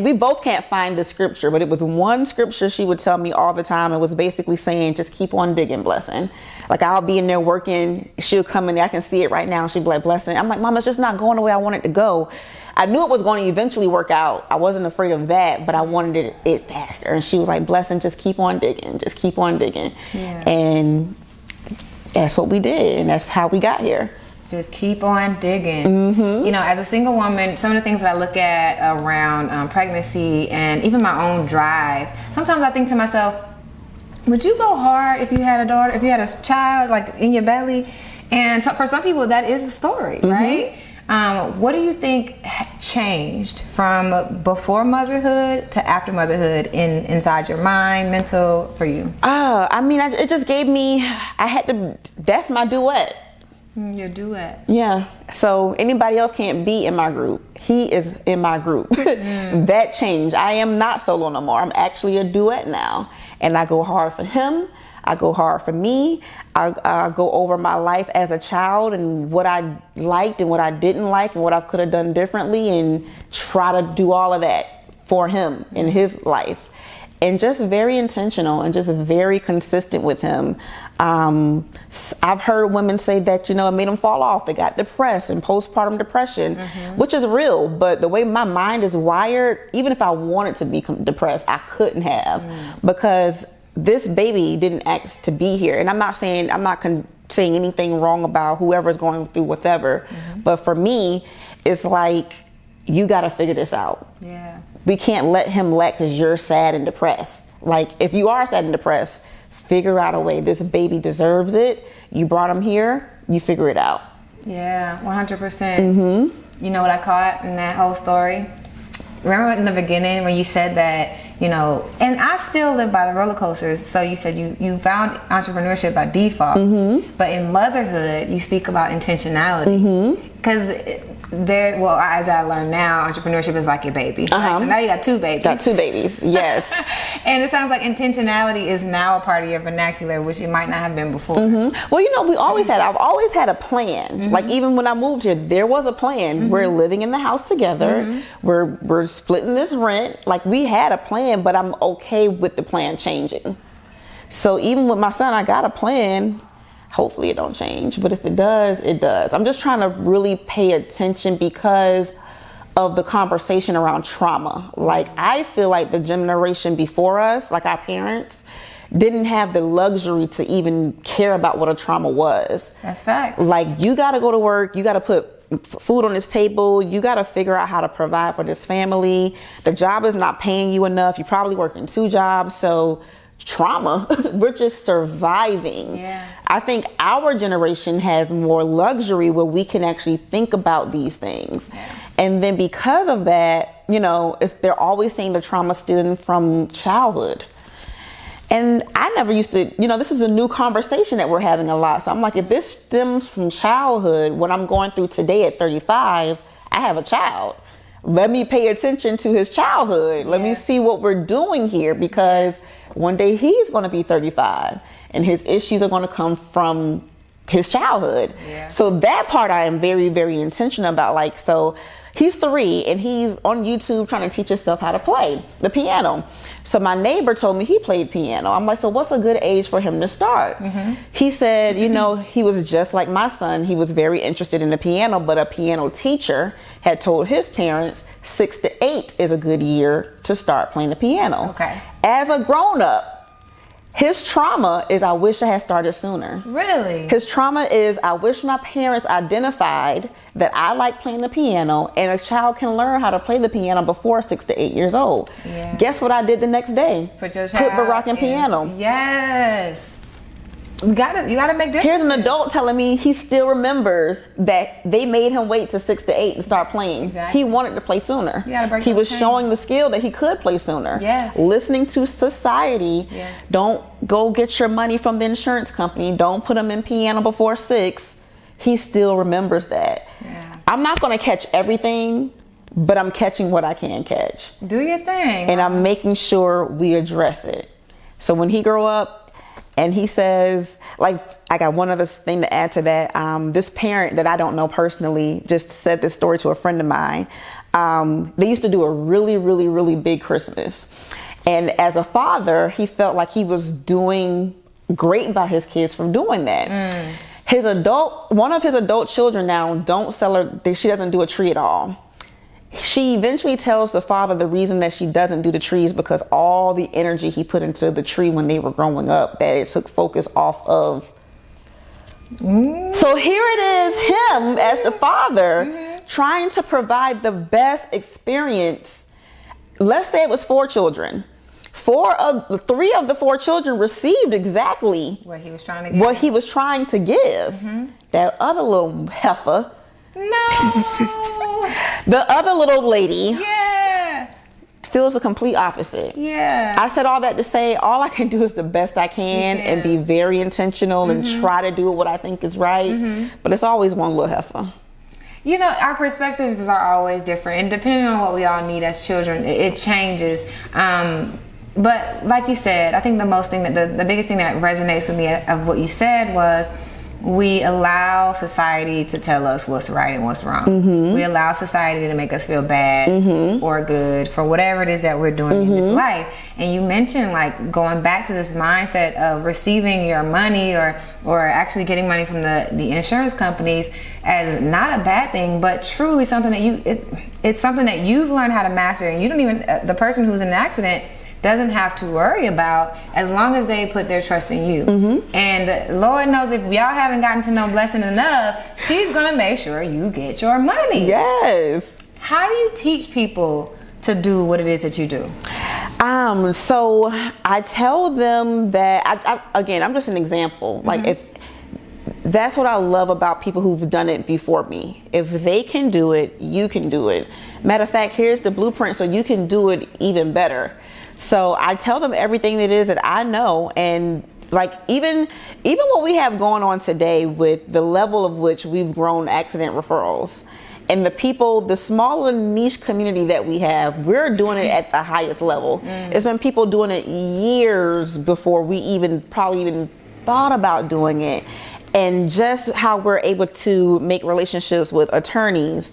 we both can't find the scripture, but it was one scripture she would tell me all the time. It was basically saying, just keep on digging, blessing. Like I'll be in there working, she'll come in there, I can see it right now. She'd be like, blessing. I'm like, Mom, it's just not going the way I want it to go. I knew it was going to eventually work out. I wasn't afraid of that, but I wanted it faster. And she was like, blessing, just keep on digging, just keep on digging. And that's what we did. And that's how we got here. Just keep on digging. You know, as a single woman, some of the things that I look at around pregnancy and even my own drive, sometimes I think to myself, would you go hard if you had a daughter, if you had a child like in your belly? And so for some people, that is the story, right? What do you think changed from before motherhood to after motherhood inside your mind, mental, for you? I mean, it just gave me, that's my duet. Your duet. Yeah. So anybody else can't be in my group. He is in my group. That changed. I am not solo no more. I'm actually a duet now. And I go hard for him. I go hard for me. I go over my life as a child and what I liked and what I didn't like and what I could have done differently, and try to do all of that for him in his life. And just very intentional and just very consistent with him. I've heard women say that, you know, it made them fall off. They got depressed and postpartum depression, which is real. But the way my mind is wired, even if I wanted to be depressed, I couldn't have, because this baby didn't ask to be here. And I'm not saying anything wrong about whoever's going through whatever. But for me, it's like, you got to figure this out. Yeah. We can't let him lack because you're sad and depressed. Like, if you are sad and depressed, figure out a way. This baby deserves it. You brought him here. You figure it out. Yeah, 100%. You know what I caught in that whole story? Remember in the beginning when you said that, you know, and I still live by the roller coasters. So you said you found entrepreneurship by default, but in motherhood, you speak about intentionality. Because as I learn now, entrepreneurship is like your baby. Right? So now you got two babies. Got two babies, yes. And it sounds like intentionality is now a part of your vernacular, which it might not have been before. Well, you know, I've always had a plan. Like, even when I moved here, there was a plan. We're living in the house together. We're splitting this rent. Like, we had a plan, but I'm okay with the plan changing. So even with my son, I got a plan. Hopefully it don't change, but if it does, it does. I'm just trying to really pay attention because of the conversation around trauma. Like, I feel like the generation before us, like our parents, didn't have the luxury to even care about what a trauma was. That's facts. Like, you got to go to work, you got to put food on this table, you got to figure out how to provide for this family. The job is not paying you enough. You're probably working 2 jobs, so trauma, we're just surviving. Yeah. I think our generation has more luxury where we can actually think about these things. Yeah. And then because of that, you know, if they're always saying the trauma stemming from childhood. And I never used to, you know, this is a new conversation that we're having a lot. So I'm like, if this stems from childhood, what I'm going through today at 35, I have a child. Let me pay attention to his childhood. Let me see what we're doing here, because one day he's going to be 35 and his issues are going to come from his childhood. Yeah. So that part I am very, very intentional about. Like, so he's 3 and he's on YouTube trying to teach himself how to play the piano. So my neighbor told me he played piano. I'm like, so what's a good age for him to start? He said, you know, he was just like my son. He was very interested in the piano, but a piano teacher had told his parents 6 to 8 is a good year to start playing the piano. Okay. As a grown-up, his trauma is, I wish I had started sooner. Really? His trauma is, I wish my parents identified that I like playing the piano, and a child can learn how to play the piano before 6 to 8 years old. Yeah. Guess what I did the next day? Put your child Baroque in piano. Yes. You gotta make differences. Here's an adult telling me he still remembers that they made him wait to 6 to 8 and start playing. Exactly. He wanted to play sooner. You gotta break he those was chains. showing the skill that he could play sooner. Yes. Listening to society. Yes. Don't go get your money from the insurance company. Don't put him in piano before 6. He still remembers that. Yeah. I'm not going to catch everything, but I'm catching what I can catch. Do your thing. And I'm making sure we address it. So when he grow up and he says, like, I got one other thing to add to that. This parent that I don't know personally just said this story to a friend of mine. They used to do a really, really, really big Christmas. And as a father, he felt like he was doing great by his kids for doing that. One of his adult children now she doesn't do a tree at all. She eventually tells the father the reason that she doesn't do the tree is because all the energy he put into the tree when they were growing up, that it took focus off of So here it is, him as the father trying to provide the best experience. Let's say it was 4 children. 3 of the 4 children received exactly what he was trying to give. That other little heifer. No. The other little lady. Yeah. Feels the complete opposite. Yeah. I said all that to say all I can do is the best I can and be very intentional and try to do what I think is right. But it's always one little heifer. You know, our perspectives are always different, and depending on what we all need as children, it changes. But like you said, I think the biggest thing that resonates with me of what you said was we allow society to tell us what's right and what's wrong. We allow society to make us feel bad or good for whatever it is that we're doing in this life. And you mentioned like going back to this mindset of receiving your money or actually getting money from the insurance companies as not a bad thing, but truly something that it's something that you've learned how to master, and you don't even the person who's in an accident doesn't have to worry about as long as they put their trust in you. And Lord knows if y'all haven't gotten to know Blessing enough, she's gonna make sure you get your money. Yes. How do you teach people to do what it is that you do? So I tell them that I'm just an example. Like if that's what I love about people who've done it before me. If they can do it, you can do it. Matter of fact, here's the blueprint so you can do it even better. So I tell them everything that it is that I know, and like even what we have going on today with the level of which we've grown accident referrals and the smaller niche community that we have, we're doing it at the highest level. It's been people doing it years before we probably even thought about doing it. And just how we're able to make relationships with attorneys.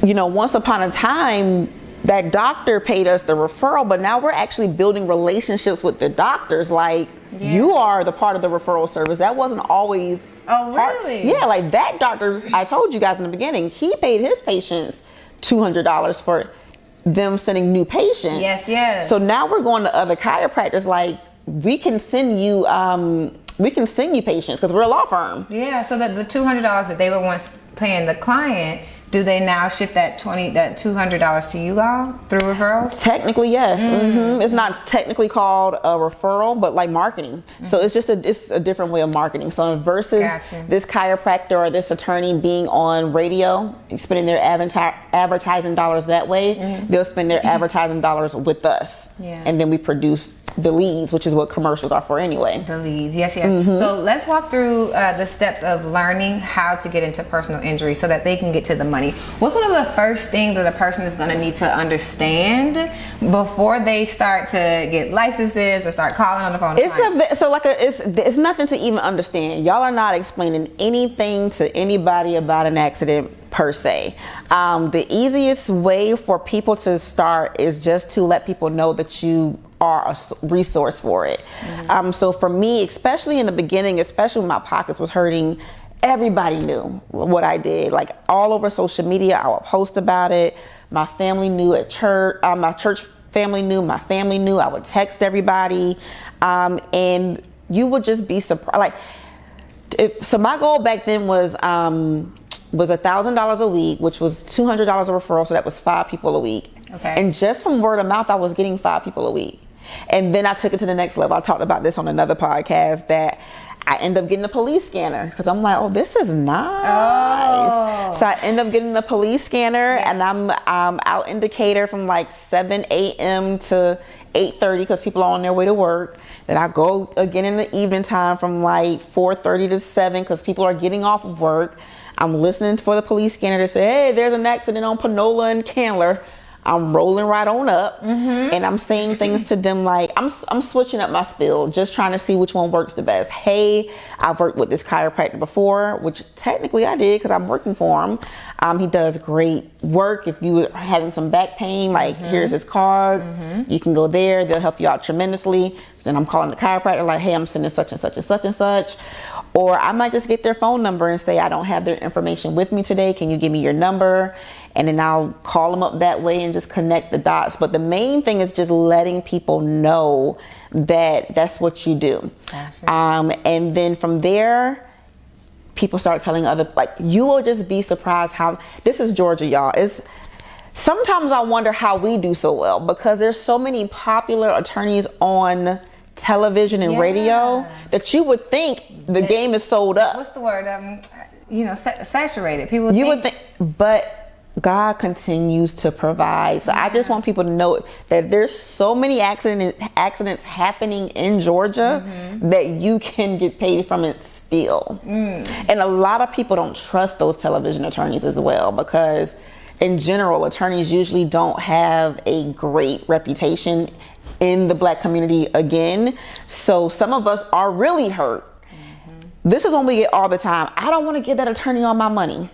You know, once upon a time, that doctor paid us the referral, but now we're actually building relationships with the doctors. Like, you are the part of the referral service. That wasn't always. Oh, really? Yeah, like that doctor, I told you guys in the beginning, he paid his patients $200 for them sending new patients. Yes. So now we're going to other chiropractors. Like, we can send you patients because we're a law firm. Yeah, so that the $200 that they were once paying the client, do they now shift that $200 to you all through referrals? Technically, yes. It's not technically called a referral, but like marketing. So it's a different way of marketing. So versus this chiropractor or this attorney being on radio, spending their advertising dollars that way, they'll spend their advertising dollars with us. And then we produce the leads, which is what commercials are for anyway. The leads, yes. So let's walk through the steps of learning how to get into personal injury so that they can get to the money. What's one of the first things that a person is going to need to understand before they start to get licenses or start calling on the phone? It's nothing to even understand. Y'all are not explaining anything to anybody about an accident per se. The easiest way for people to start is just to let people know that you are a resource for it. So for me, especially in the beginning, especially when my pockets was hurting, everybody knew what I did. Like all over social media, I would post about it. My family knew at church. My church family knew. My family knew. I would text everybody, and you would just be surprised. So my goal back then was $1,000 a week, which was $200 a referral. So that was 5 people a week. Okay. And just from word of mouth, I was getting 5 people a week. And then I took it to the next level. I talked about this on another podcast that I end up getting a police scanner because I'm like, oh, this is nice. So I end up getting a police scanner, and I'm out in Decatur from like 7 a.m. to 8:30 because people are on their way to work. Then I go again in the evening time from like 4:30 to 7 because people are getting off of work. I'm listening for the police scanner to say, hey, there's an accident on Panola and Candler. I'm rolling right on up, and I'm saying things to them like, I'm switching up my spiel, just trying to see which one works the best. Hey, I've worked with this chiropractor before, which technically I did because I'm working for him. He does great work. If you are having some back pain, like here's his card. You can go there. They'll help you out tremendously. So then I'm calling the chiropractor like, hey, I'm sending such and such and such and such. Or I might just get their phone number and say, I don't have their information with me today. Can you give me your number? and then I'll call them up that way and just connect the dots. But the main thing is just letting people know that that's what you do. Gotcha. And then from there, people start telling other, like, you will just be surprised how, this is Georgia, y'all. Sometimes I wonder how we do so well, because there's so many popular attorneys on television and radio that you would think the game is sold up. What's the word? Saturated. People would think, but God continues to provide. So I just want people to know that there's so many accidents happening in Georgia that you can get paid from it still. And a lot of people don't trust those television attorneys as well, because in general, attorneys usually don't have a great reputation in the Black community again. So some of us are really hurt. This is what we get all the time. I don't want to give that attorney all my money.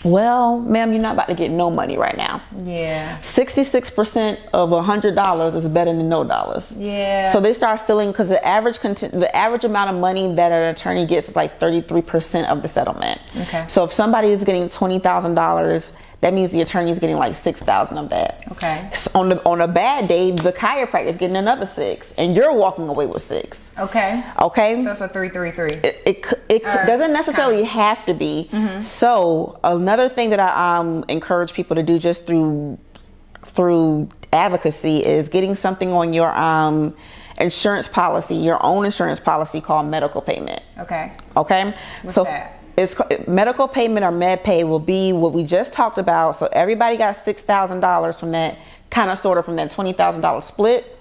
Well, ma'am, you're not about to get no money right now. Yeah. 66% of $100 is better than no dollars. Yeah. So they start feeling, because the average amount of money that an attorney gets is like 33% of the settlement. Okay. So if somebody is getting $20,000, that means the attorney is getting like $6,000 of that. Okay. So on a bad day, the chiropractor is getting another $6,000, and you're walking away with $6,000. Okay. Okay. So it's a 333. It doesn't necessarily have to be. So another thing that I encourage people to do just through advocacy is getting something on your insurance policy, your own insurance policy, called medical payment. Okay. Okay. What's so that? It's medical payment, or med pay, will be what we just talked about. So everybody got $6,000 from that, kind of sort of from that $20,000 split.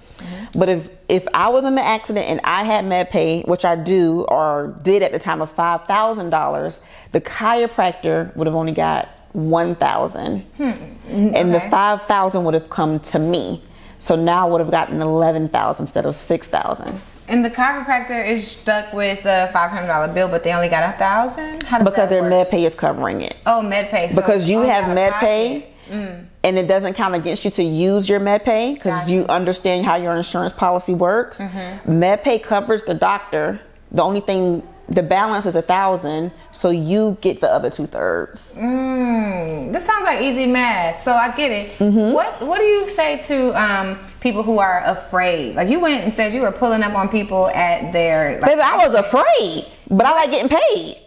But if I was in the accident and I had med pay, which I do or did at the time, of $5,000, the chiropractor would have only got $1,000, and the $5,000 would have come to me. So now I would have gotten $11,000 instead of $6,000. And the chiropractor is stuck with the $500 bill, but they only got $1,000? Because their med pay is covering it. Oh, med pay. So because you have med pay, and it doesn't count against you to use your med pay, because you understand how your insurance policy works. Med pay covers the doctor. The only thing, the balance is $1,000, so you get the other 2/3. This sounds like easy math, so I get it. What do you say to people who are afraid? Like, you went and said you were pulling up on people at their... Like, baby, I was afraid, but I like getting paid.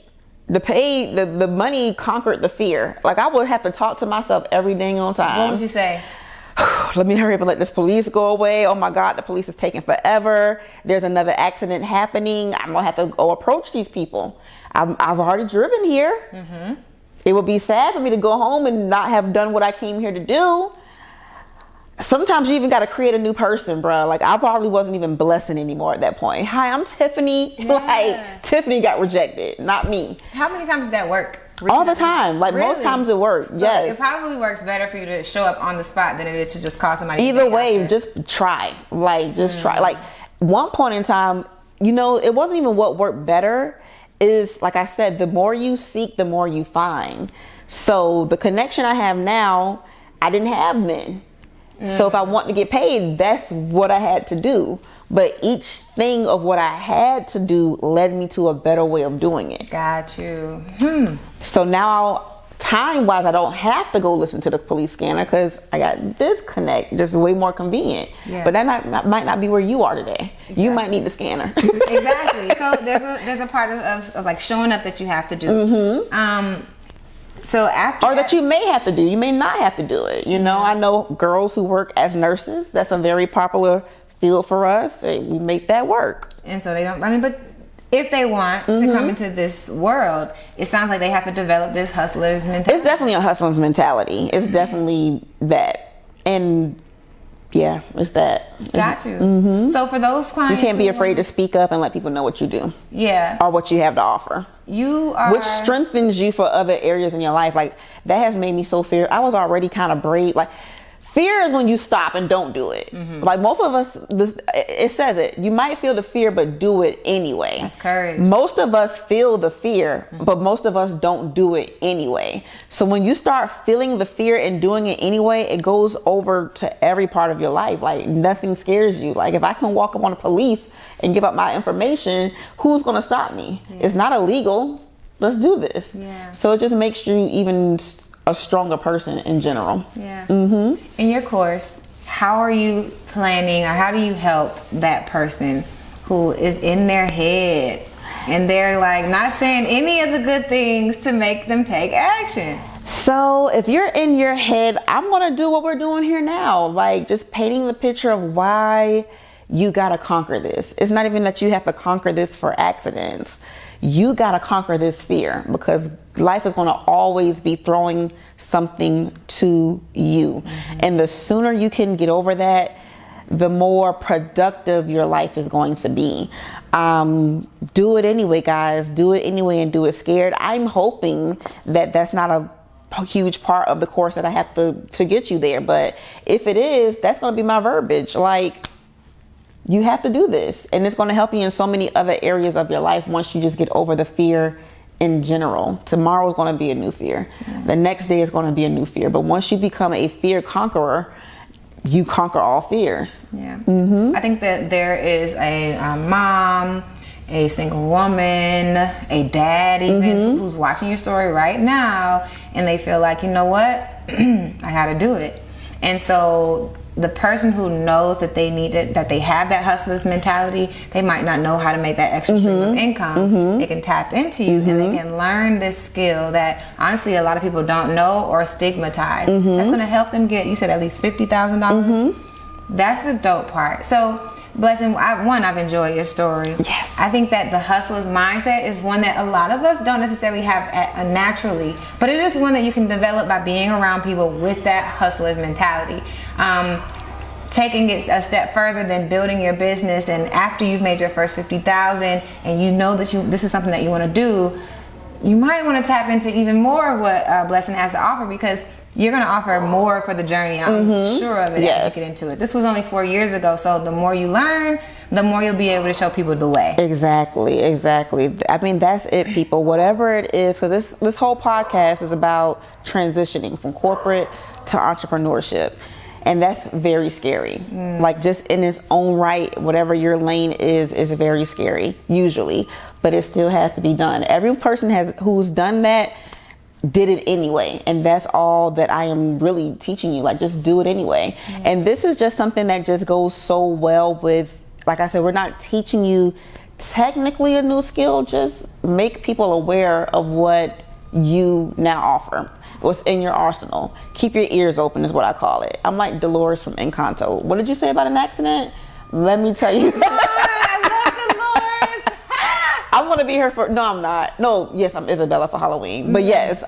The money conquered the fear. Like, I would have to talk to myself every dang on time. What would you say? Let me hurry up and let this police go away. Oh my God, the police is taking forever. There's another accident happening. I'm gonna have to go approach these people. I've already driven here. It would be sad for me to go home and not have done what I came here to do. Sometimes you even got to create a new person, bro. Like, I probably wasn't even blessing anymore at that point. Hi, I'm Tiffany. Like, Tiffany got rejected, not me. How many times did that work? All the time. Like, really? Most times it works. So yes. It probably works better for you to show up on the spot than it is to just call somebody. Either way, just try. Like, just try. Like, one point in time, it wasn't even what worked better. Is, like I said, the more you seek, the more you find. So the connection I have now, I didn't have then. So if I want to get paid, that's what I had to do. But each thing of what I had to do led me to a better way of doing it. Got you. So now, time-wise, I don't have to go listen to the police scanner, because I got this connect, just way more convenient. But that might not be where you are today. You might need the scanner. Exactly. So there's a part of like showing up that you have to do. So after or that you may have to do. You may not have to do it. I know girls who work as nurses. That's a very popular field for us. We make that work. And so they don't, but if they want to come into this world, it sounds like they have to develop this hustler's mentality. It's definitely a hustler's mentality. It's definitely that. And yeah, it's that. Got you. So for those clients, you can't be afraid to speak up and let people know what you do. Yeah. Or what you have to offer. Which strengthens you for other areas in your life. Like, that has made me so fear. I was already kind of brave. Like, fear is when you stop and don't do it. Like, most of us, it says it. You might feel the fear, but do it anyway. That's courage. Most of us feel the fear, but most of us don't do it anyway. So when you start feeling the fear and doing it anyway, it goes over to every part of your life. Like, nothing scares you. Like, if I can walk up on the police and give up my information, who's going to stop me? It's not illegal. Let's do this. So it just makes you even a stronger person in general. Yeah. In your course, how are you planning, or how do you help that person who is in their head and they're like not saying any of the good things to make them take action? So if you're in your head, I'm going to do what we're doing here now. Like just painting the picture of why you got to conquer this. It's not even that you have to conquer this for accidents. You got to conquer this fear, because life is going to always be throwing something to you. And the sooner you can get over that, the more productive your life is going to be. Do it anyway, guys. Do it anyway, and do it scared. I'm hoping that that's not a huge part of the course that I have to get you there. But if it is, that's going to be my verbiage. Like, you have to do this, and it's going to help you in so many other areas of your life once you just get over the fear in general. Tomorrow is going to be a new fear. The next day is going to be a new fear. But once you become a fear conqueror, you conquer all fears. Yeah. I think that there is a mom, a single woman, a dad even, who's watching your story right now, and they feel like, you know what, I gotta do it. And so the person who knows that they need it, that they have that hustler's mentality, they might not know how to make that extra stream of income. They can tap into you, and they can learn this skill that honestly a lot of people don't know or stigmatize. That's going to help them get, you said, at least $50,000. That's the dope part. So Blessing, I've enjoyed your story. Yes. I think that the hustler's mindset is one that a lot of us don't necessarily have naturally, but it is one that you can develop by being around people with that hustler's mentality. Taking it a step further than building your business, and after you've made your first $50,000 and you know that this is something that you want to do, you might want to tap into even more of what Blessing has to offer, because you're going to offer more for the journey. I'm sure of it as you get into it. This was only 4 years ago, so the more you learn, the more you'll be able to show people the way. Exactly. I mean, that's it, people. Whatever it is, because this whole podcast is about transitioning from corporate to entrepreneurship. And that's very scary. Like, just in its own right, whatever your lane is very scary, usually. But it still has to be done. Every person who's done that did it anyway, and that's all that I am really teaching you. Like, just do it anyway. And this is just something that just goes so well with, like I said, we're not teaching you technically a new skill, just make people aware of what you now offer, what's in your arsenal. Keep your ears open is what I call it. I'm like Dolores from Encanto. What did you say about an accident? Let me tell you. I'm gonna be here for, no, I'm not. No, yes, I'm Isabella for Halloween. But yes,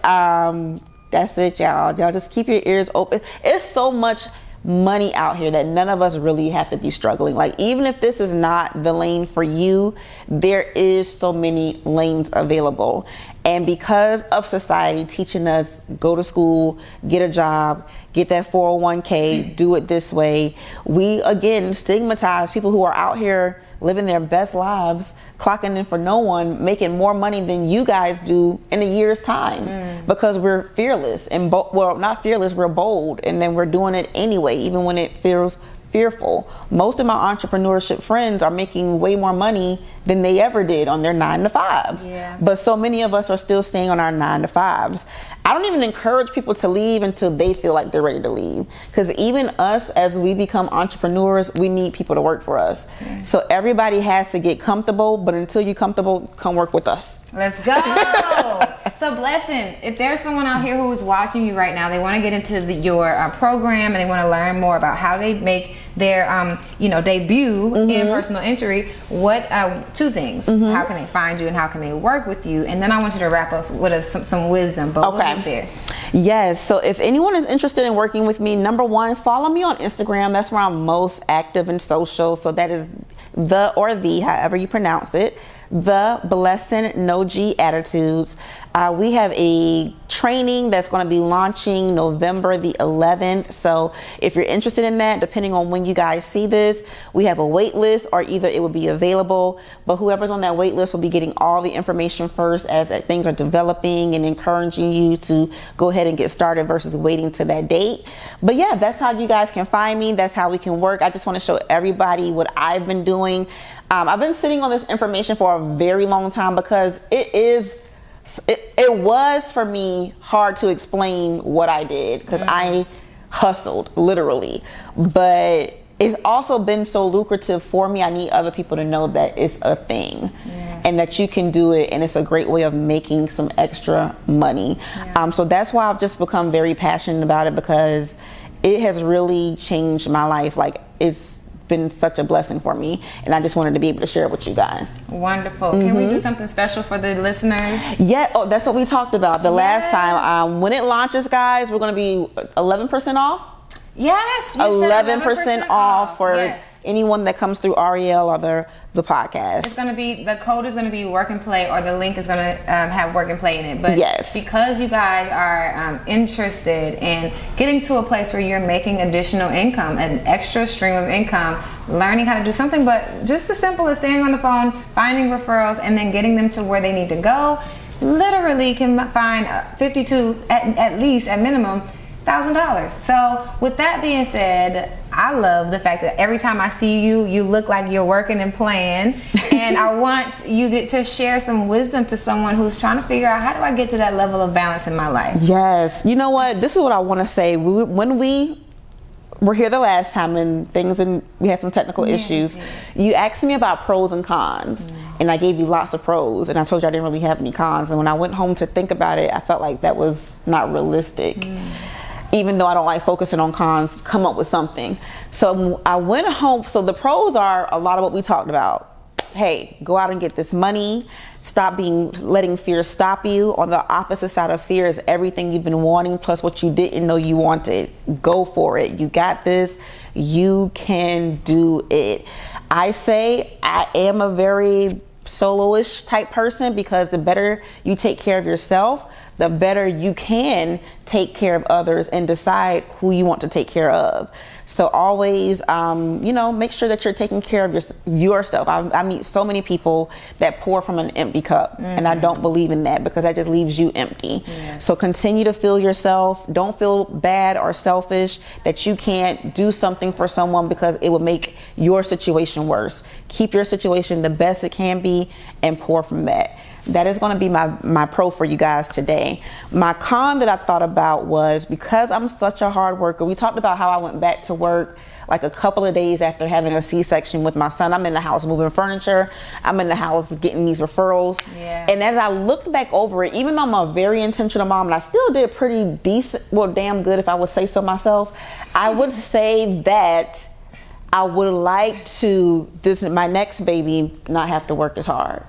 that's it, y'all. Y'all just keep your ears open. It's so much money out here that none of us really have to be struggling. Like, even if this is not the lane for you, there is so many lanes available. And because of society teaching us, go to school, get a job, get that 401k, do it this way, we again stigmatize people who are out here living their best lives, clocking in for no one, making more money than you guys do in a year's time, because we're fearless and well, not fearless, we're bold, and then we're doing it anyway, even when it feels fearful. Most of my entrepreneurship friends are making way more money than they ever did on their 9-to-5s. Yeah. But so many of us are still staying on our 9-to-5s. I don't even encourage people to leave until they feel like they're ready to leave. Because even us, as we become entrepreneurs, we need people to work for us. Yeah. So everybody has to get comfortable, but until you're comfortable, come work with us. Let's go. So Blessing, if there's someone out here who is watching you right now, they want to get into your program, and they want to learn more about how they make their debut in personal injury, what two things: how can they find you and how can they work with you? And then I want you to wrap up with some wisdom, but we'll get there. Yes, so if anyone is interested in working with me, number one, follow me on Instagram. That's where I'm most active in social. So that is however you pronounce it, the Blessing No G Attitudes. We have a training that's going to be launching November the 11th. So if you're interested in that, depending on when you guys see this, we have a wait list, or either it will be available, but whoever's on that wait list will be getting all the information first as things are developing, and encouraging you to go ahead and get started versus waiting to that date. But yeah, that's how you guys can find me. That's how we can work. I just want to show everybody what I've been doing. I've been sitting on this information for a very long time, because it is it was for me hard to explain what I did because I hustled literally, but it's also been so lucrative for me. I need other people to know that it's a thing and that you can do it, and it's a great way of making some extra money. So that's why I've just become very passionate about it, because it has really changed my life. Like, it's been such a blessing for me, and I just wanted to be able to share it with you guys. Wonderful. Can we do something special for the listeners? Yeah, that's what we talked about the last time. When it launches, guys, we're going to be 11% off. Yes, 11% off for anyone that comes through Ariel or the podcast. It's going to be, the code is going to be Work and Play, or the link is going to have Work and Play in it. But because you guys are interested in getting to a place where you're making additional income, an extra stream of income, learning how to do something, but just as simple as staying on the phone, finding referrals, and then getting them to where they need to go, literally can find 52 at least at minimum $1,000. So with that being said, I love the fact that every time I see you, you look like you're working and playing. And I want you to share some wisdom to someone who's trying to figure out, how do I get to that level of balance in my life? Yes. You know what? This is what I want to say. When we were here the last time and we had some technical issues, you asked me about pros and cons. And I gave you lots of pros, and I told you I didn't really have any cons. And when I went home to think about it, I felt like that was not realistic. Even though I don't like focusing on cons, come up with something. So I went home. So the pros are a lot of what we talked about. Hey, go out and get this money. Stop letting fear stop you. On the opposite side of fear is everything you've been wanting plus what you didn't know you wanted. Go for it. You got this. You can do it. I say I am a very solo-ish type person, because the better you take care of yourself, the better you can take care of others and decide who you want to take care of. So always, make sure that you're taking care of yourself. I meet so many people that pour from an empty cup, and I don't believe in that, because that just leaves you empty. So continue to fill yourself. Don't feel bad or selfish that you can't do something for someone because it will make your situation worse. Keep your situation the best it can be and pour from that. That is going to be my pro for you guys today. My con that I thought about was, because I'm such a hard worker, we talked about how I went back to work like a couple of days after having a C-section with my son. I'm in the house moving furniture. I'm in the house getting these referrals. And as I looked back over it, even though I'm a very intentional mom, and I still did pretty decent, well, damn good if I would say so myself, I would say that I would like to, my next baby, not have to work as hard.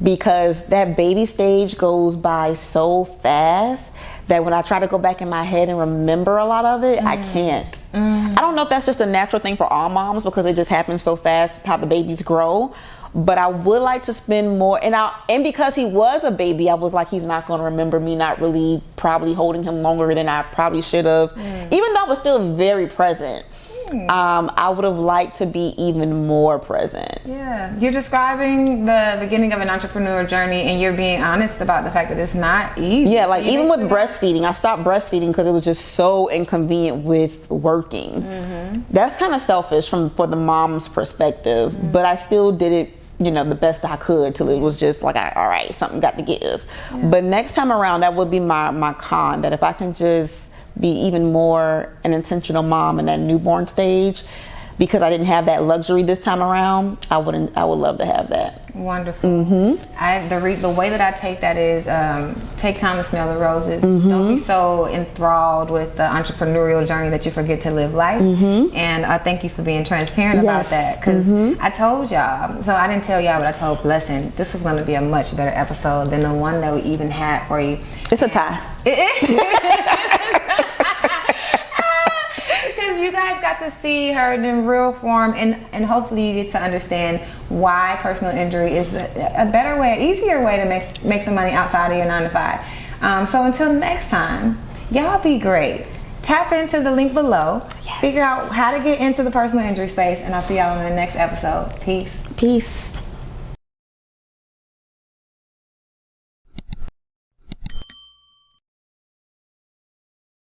Because that baby stage goes by so fast that when I try to go back in my head and remember a lot of it, I can't. I don't know if that's just a natural thing for all moms, because it just happens so fast how the babies grow. But I would like to spend more, and because he was a baby, I was like, he's not going to remember me not really probably holding him longer than I probably should have. Even though I was still very present. I would have liked to be even more present. You're describing the beginning of an entrepreneur journey, and you're being honest about the fact that it's not easy. Like even with breastfeeding, I stopped breastfeeding because it was just so inconvenient with working. That's kind of selfish for the mom's perspective, but I still did it, the best I could, till it was just like, all right, something got to give. But next time around, that would be my con, that if I can just be even more an intentional mom in that newborn stage, because I didn't have that luxury this time around, I would love to have that. Wonderful. The way that I take that is take time to smell the roses. Don't be so enthralled with the entrepreneurial journey that you forget to live life. And I thank you for being transparent about that, because I told y'all, so I didn't tell y'all, but I told Blessing this was going to be a much better episode than the one that we even had for you. It's a tie. Because you guys got to see her in real form, and hopefully you get to understand why personal injury is a better way, easier way to make some money outside of your 9 to 5. So until next time, y'all be great. Tap into the link below, figure out how to get into the personal injury space, and I'll see y'all in the next episode. Peace.